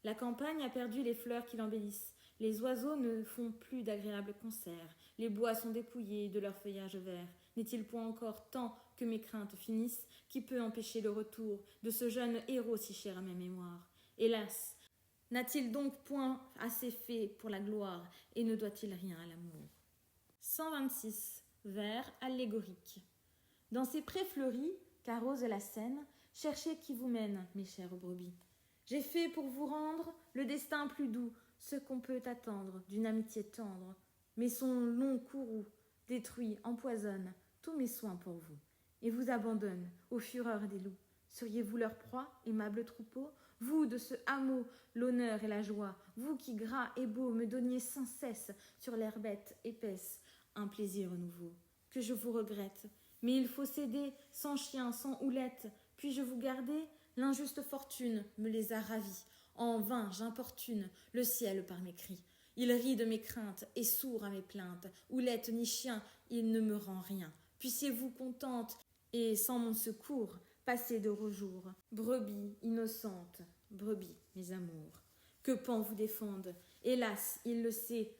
La campagne a perdu les fleurs qui l'embellissent. Les oiseaux ne font plus d'agréables concerts. Les bois sont dépouillés de leur feuillage vert. N'est-il point encore temps que mes craintes finissent, qui peut empêcher le retour de ce jeune héros si cher à ma mémoire? Hélas, n'a-t-il donc point assez fait pour la gloire et ne doit-il rien à l'amour? 126. Vers allégorique. Dans ces prés fleuris qu'arrose la Seine, cherchez qui vous mène, mes chères brebis. J'ai fait pour vous rendre le destin plus doux, ce qu'on peut attendre d'une amitié tendre. Mais son long courroux détruit, empoisonne tous mes soins pour vous, et vous abandonne aux fureurs des loups. Seriez-vous leur proie, aimable troupeau? Vous, de ce hameau, l'honneur et la joie, vous qui, gras et beau, me donniez sans cesse sur l'herbette épaisse un plaisir nouveau. Que je vous regrette, mais il faut céder, sans chien, sans houlette. Puis-je vous garder? L'injuste fortune me les a ravis. En vain j'importune le ciel par mes cris. Il rit de mes craintes et sourd à mes plaintes. Houlette ni chien, il ne me rend rien. Puissiez-vous contente, et sans mon secours, passer d'heureux jours. Brebis innocente, brebis, mes amours, que Pan vous défende. Hélas, il le sait,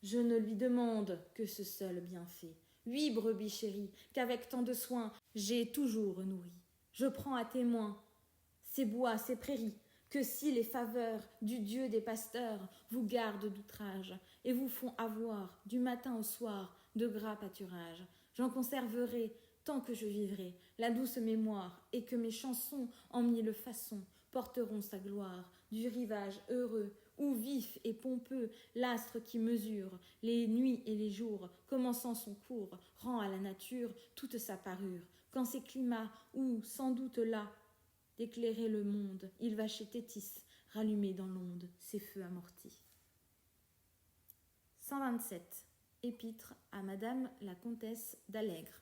je ne lui demande que ce seul bienfait. 8 brebis chéries, qu'avec tant de soin, j'ai toujours nourries. Je prends à témoin ces bois, ces prairies, que si les faveurs du Dieu des pasteurs vous gardent d'outrage et vous font avoir, du matin au soir, de gras pâturages, j'en conserverai, tant que je vivrai, la douce mémoire, et que mes chansons, en 1000 façons, porteront sa gloire du rivage heureux, où vif et pompeux l'astre qui mesure les nuits et les jours, commençant son cours, rend à la nature toute sa parure, quand ces climats où, sans doute là, d'éclairer le monde, il va chez Thétis, rallumer dans l'onde ses feux amortis. 127. Épître à Madame la Comtesse d'Allègre.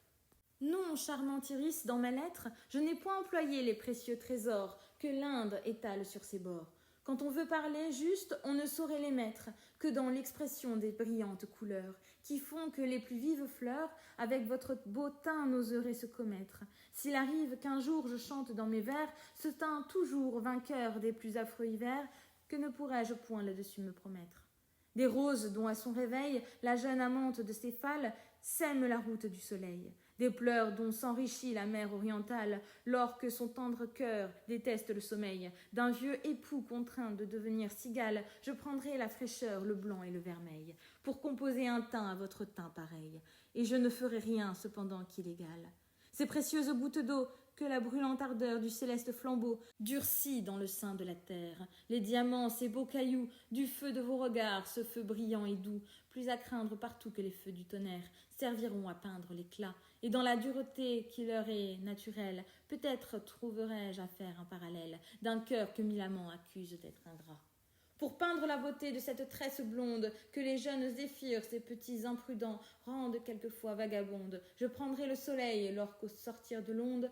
Non, charmante Iris, dans ma lettre, je n'ai point employé les précieux trésors que l'Inde étale sur ses bords. Quand on veut parler juste, on ne saurait les mettre que dans l'expression des brillantes couleurs, qui font que les plus vives fleurs, avec votre beau teint, n'oseraient se commettre. S'il arrive qu'un jour je chante dans mes vers, ce teint toujours vainqueur des plus affreux hivers, que ne pourrais-je point là-dessus me promettre? Des roses dont à son réveil, la jeune amante de Céphale sème la route du soleil. Des pleurs dont s'enrichit la mer orientale, lors que son tendre cœur déteste le sommeil. D'un vieux époux contraint de devenir cigale, je prendrai la fraîcheur, le blanc et le vermeil, pour composer un teint à votre teint pareil, et je ne ferai rien cependant qu'il égale. Ces précieuses gouttes d'eau que la brûlante ardeur du céleste flambeau durcit dans le sein de la terre, les diamants, ces beaux cailloux, du feu de vos regards, ce feu brillant et doux, plus à craindre partout que les feux du tonnerre, serviront à peindre l'éclat, et dans la dureté qui leur est naturelle, peut-être trouverai-je à faire un parallèle d'un cœur que mille amants accusent d'être ingrat. Pour peindre la beauté de cette tresse blonde que les jeunes zéphyrs, ces petits imprudents, rendent quelquefois vagabonde, je prendrai le soleil lorsqu'au sortir de l'onde,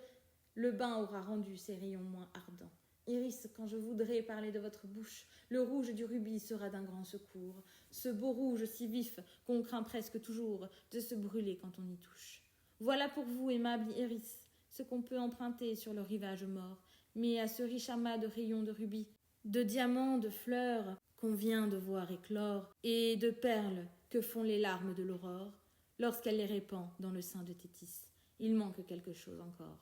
le bain aura rendu ses rayons moins ardents. Iris, quand je voudrais parler de votre bouche, le rouge du rubis sera d'un grand secours, ce beau rouge si vif qu'on craint presque toujours de se brûler quand on y touche. Voilà pour vous, aimable Iris, ce qu'on peut emprunter sur le rivage mort, mais à ce riche amas de rayons de rubis, de diamants, de fleurs qu'on vient de voir éclore, et de perles que font les larmes de l'aurore, lorsqu'elle les répand dans le sein de Thétis, il manque quelque chose encore.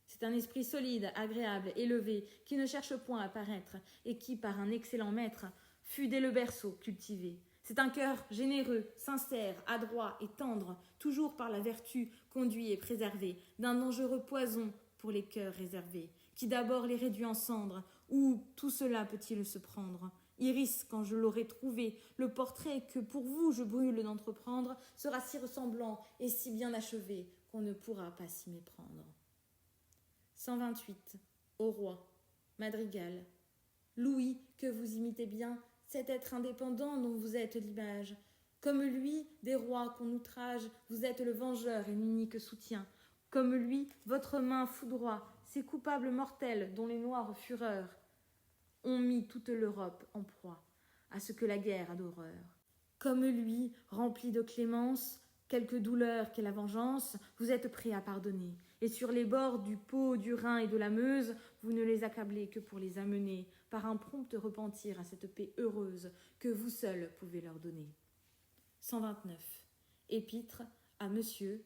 C'est un esprit solide, agréable, élevé, qui ne cherche point à paraître, et qui, par un excellent maître, fut dès le berceau cultivé. C'est un cœur généreux, sincère, adroit et tendre, toujours par la vertu conduit et préservé, d'un dangereux poison pour les cœurs réservés, qui d'abord les réduit en cendres, où tout cela peut-il se prendre? Iris, quand je l'aurai trouvé, le portrait que pour vous je brûle d'entreprendre sera si ressemblant et si bien achevé qu'on ne pourra pas s'y méprendre. 128. Au roi. Madrigal. Louis, que vous imitez bien, cet être indépendant dont vous êtes l'image. Comme lui, des rois qu'on outrage, vous êtes le vengeur et l'unique soutien. Comme lui, votre main foudroie ces coupables mortels dont les noires fureurs ont mis toute l'Europe en proie à ce que la guerre a d'horreur. Comme lui, rempli de clémence, quelque douleur qu'est la vengeance, vous êtes prêt à pardonner. Et sur les bords du Pô, du Rhin et de la Meuse, vous ne les accablez que pour les amener par un prompt repentir à cette paix heureuse que vous seul pouvez leur donner. 129. Épître à Monsieur.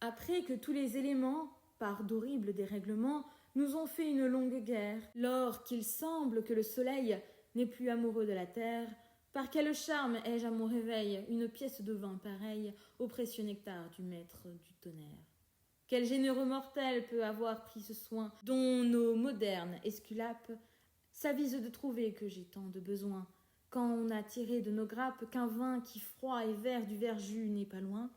Après que tous les éléments, par d'horribles dérèglements, nous ont fait une longue guerre, lors qu'il semble que le soleil n'est plus amoureux de la terre, par quel charme ai-je à mon réveil une pièce de vin pareille au précieux nectar du maître du tonnerre? Quel généreux mortel peut avoir pris ce soin dont nos modernes esculapes s'avisent de trouver que j'ai tant de besoin, quand on a tiré de nos grappes qu'un vin qui froid et vert du verjus n'est pas loin?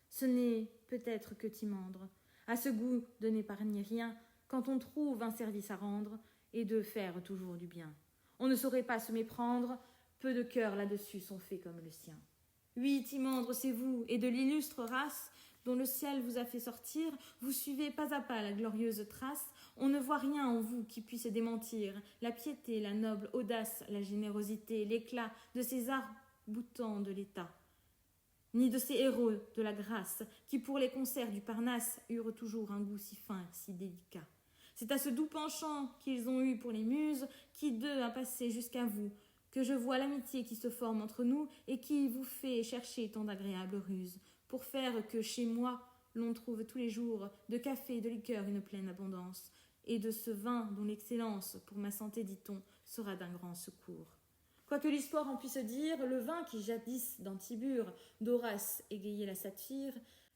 Ce n'est peut-être que Timandre, à ce goût de n'épargner rien, quand on trouve un service à rendre et de faire toujours du bien. On ne saurait pas se méprendre, peu de cœurs là-dessus sont faits comme le sien. Oui, Timandre, c'est vous, et de l'illustre race dont le ciel vous a fait sortir, vous suivez pas à pas la glorieuse trace, on ne voit rien en vous qui puisse démentir la piété, la noble audace, la générosité, l'éclat de ces arcs-boutants de l'État, ni de ces héros de la grâce qui pour les concerts du Parnasse eurent toujours un goût si fin, si délicat. C'est à ce doux penchant qu'ils ont eu pour les muses qui d'eux a passé jusqu'à vous, que je vois l'amitié qui se forme entre nous et qui vous fait chercher tant d'agréables ruses, pour faire que chez moi l'on trouve tous les jours de café et de liqueur une pleine abondance, et de ce vin dont l'excellence, pour ma santé, dit-on, sera d'un grand secours. Quoique l'histoire en puisse dire, le vin qui jadis dans Tibur d'Horace égayait la satyre,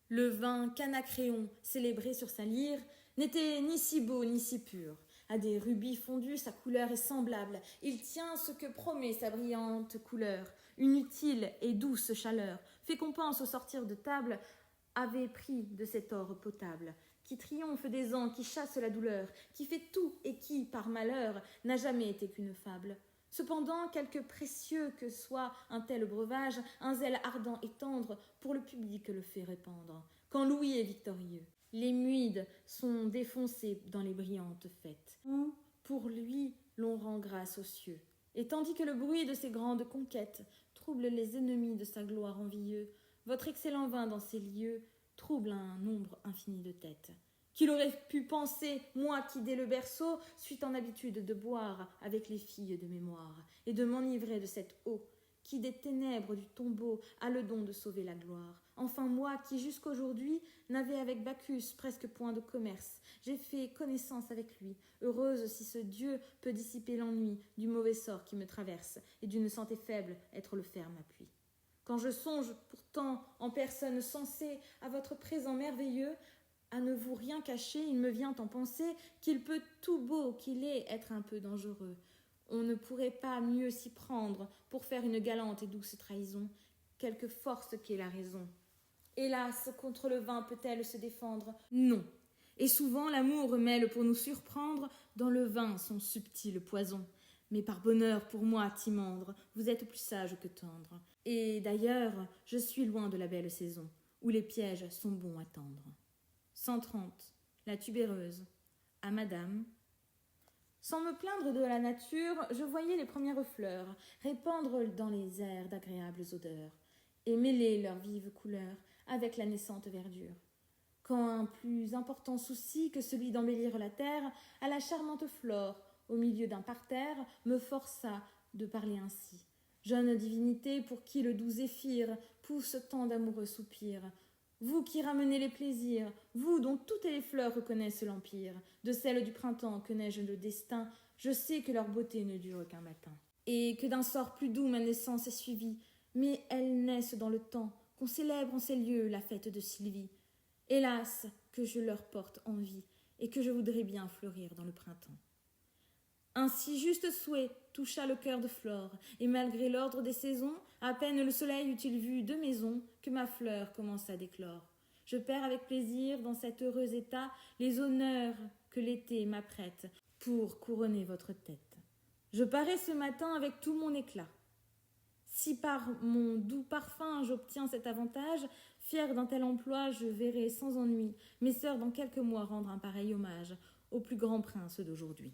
le vin qu'Anacréon célébrait sur sa lyre, n'était ni si beau ni si pur. À des rubis fondus, sa couleur est semblable. Il tient ce que promet sa brillante couleur. Une utile et douce chaleur fait qu'on pense au sortir de table avait pris de cet or potable, qui triomphe des ans, qui chasse la douleur, qui fait tout et qui, par malheur, n'a jamais été qu'une fable. Cependant, quelque précieux que soit un tel breuvage, un zèle ardent et tendre pour le public le fait répandre. Quand Louis est victorieux, les muides sont défoncées dans les brillantes fêtes, où, pour lui, l'on rend grâce aux cieux. Et tandis que le bruit de ses grandes conquêtes trouble les ennemis de sa gloire envieux, votre excellent vin dans ces lieux trouble un nombre infini de têtes. Qu'il aurait pu penser, moi qui dès le berceau suis en habitude de boire avec les filles de mémoire, et de m'enivrer de cette eau, qui des ténèbres du tombeau a le don de sauver la gloire. Enfin moi qui jusqu'aujourd'hui n'avais avec Bacchus presque point de commerce, j'ai fait connaissance avec lui, heureuse si ce Dieu peut dissiper l'ennui du mauvais sort qui me traverse, et d'une santé faible être le ferme appui. Quand je songe pourtant en personne sensée à votre présent merveilleux, à ne vous rien cacher, il me vient en pensée qu'il peut tout beau qu'il est être un peu dangereux. On ne pourrait pas mieux s'y prendre pour faire une galante et douce trahison, quelque force qu'est la raison. Hélas, contre le vin peut-elle se défendre? Non. Et souvent l'amour mêle pour nous surprendre dans le vin son subtil poison. Mais par bonheur pour moi, Timandre, vous êtes plus sage que tendre. Et d'ailleurs, je suis loin de la belle saison, où les pièges sont bons à tendre. 130. La tubéreuse. À madame. Sans me plaindre de la nature, je voyais les premières fleurs répandre dans les airs d'agréables odeurs, et mêler leurs vives couleurs avec la naissante verdure. Quand un plus important souci que celui d'embellir la terre, à la charmante flore, au milieu d'un parterre, me força de parler ainsi. Jeune divinité pour qui le doux zéphyr pousse tant d'amoureux soupirs, vous qui ramenez les plaisirs, vous dont toutes les fleurs reconnaissent l'empire, de celles du printemps que neige le destin, je sais que leur beauté ne dure qu'un matin. Et que d'un sort plus doux ma naissance est suivie, mais elles naissent dans le temps, qu'on célèbre en ces lieux la fête de Sylvie. Hélas, que je leur porte envie, et que je voudrais bien fleurir dans le printemps. Un si juste souhait toucha le cœur de Flore, et malgré l'ordre des saisons, à peine le soleil eut-il vu 2 maisons, que ma fleur commença à déclore. Je perds avec plaisir, dans cet heureux état, les honneurs que l'été m'apprête pour couronner votre tête. Je parais ce matin avec tout mon éclat. Si par mon doux parfum j'obtiens cet avantage, fier d'un tel emploi, je verrai sans ennui mes sœurs dans quelques mois rendre un pareil hommage au plus grand prince d'aujourd'hui.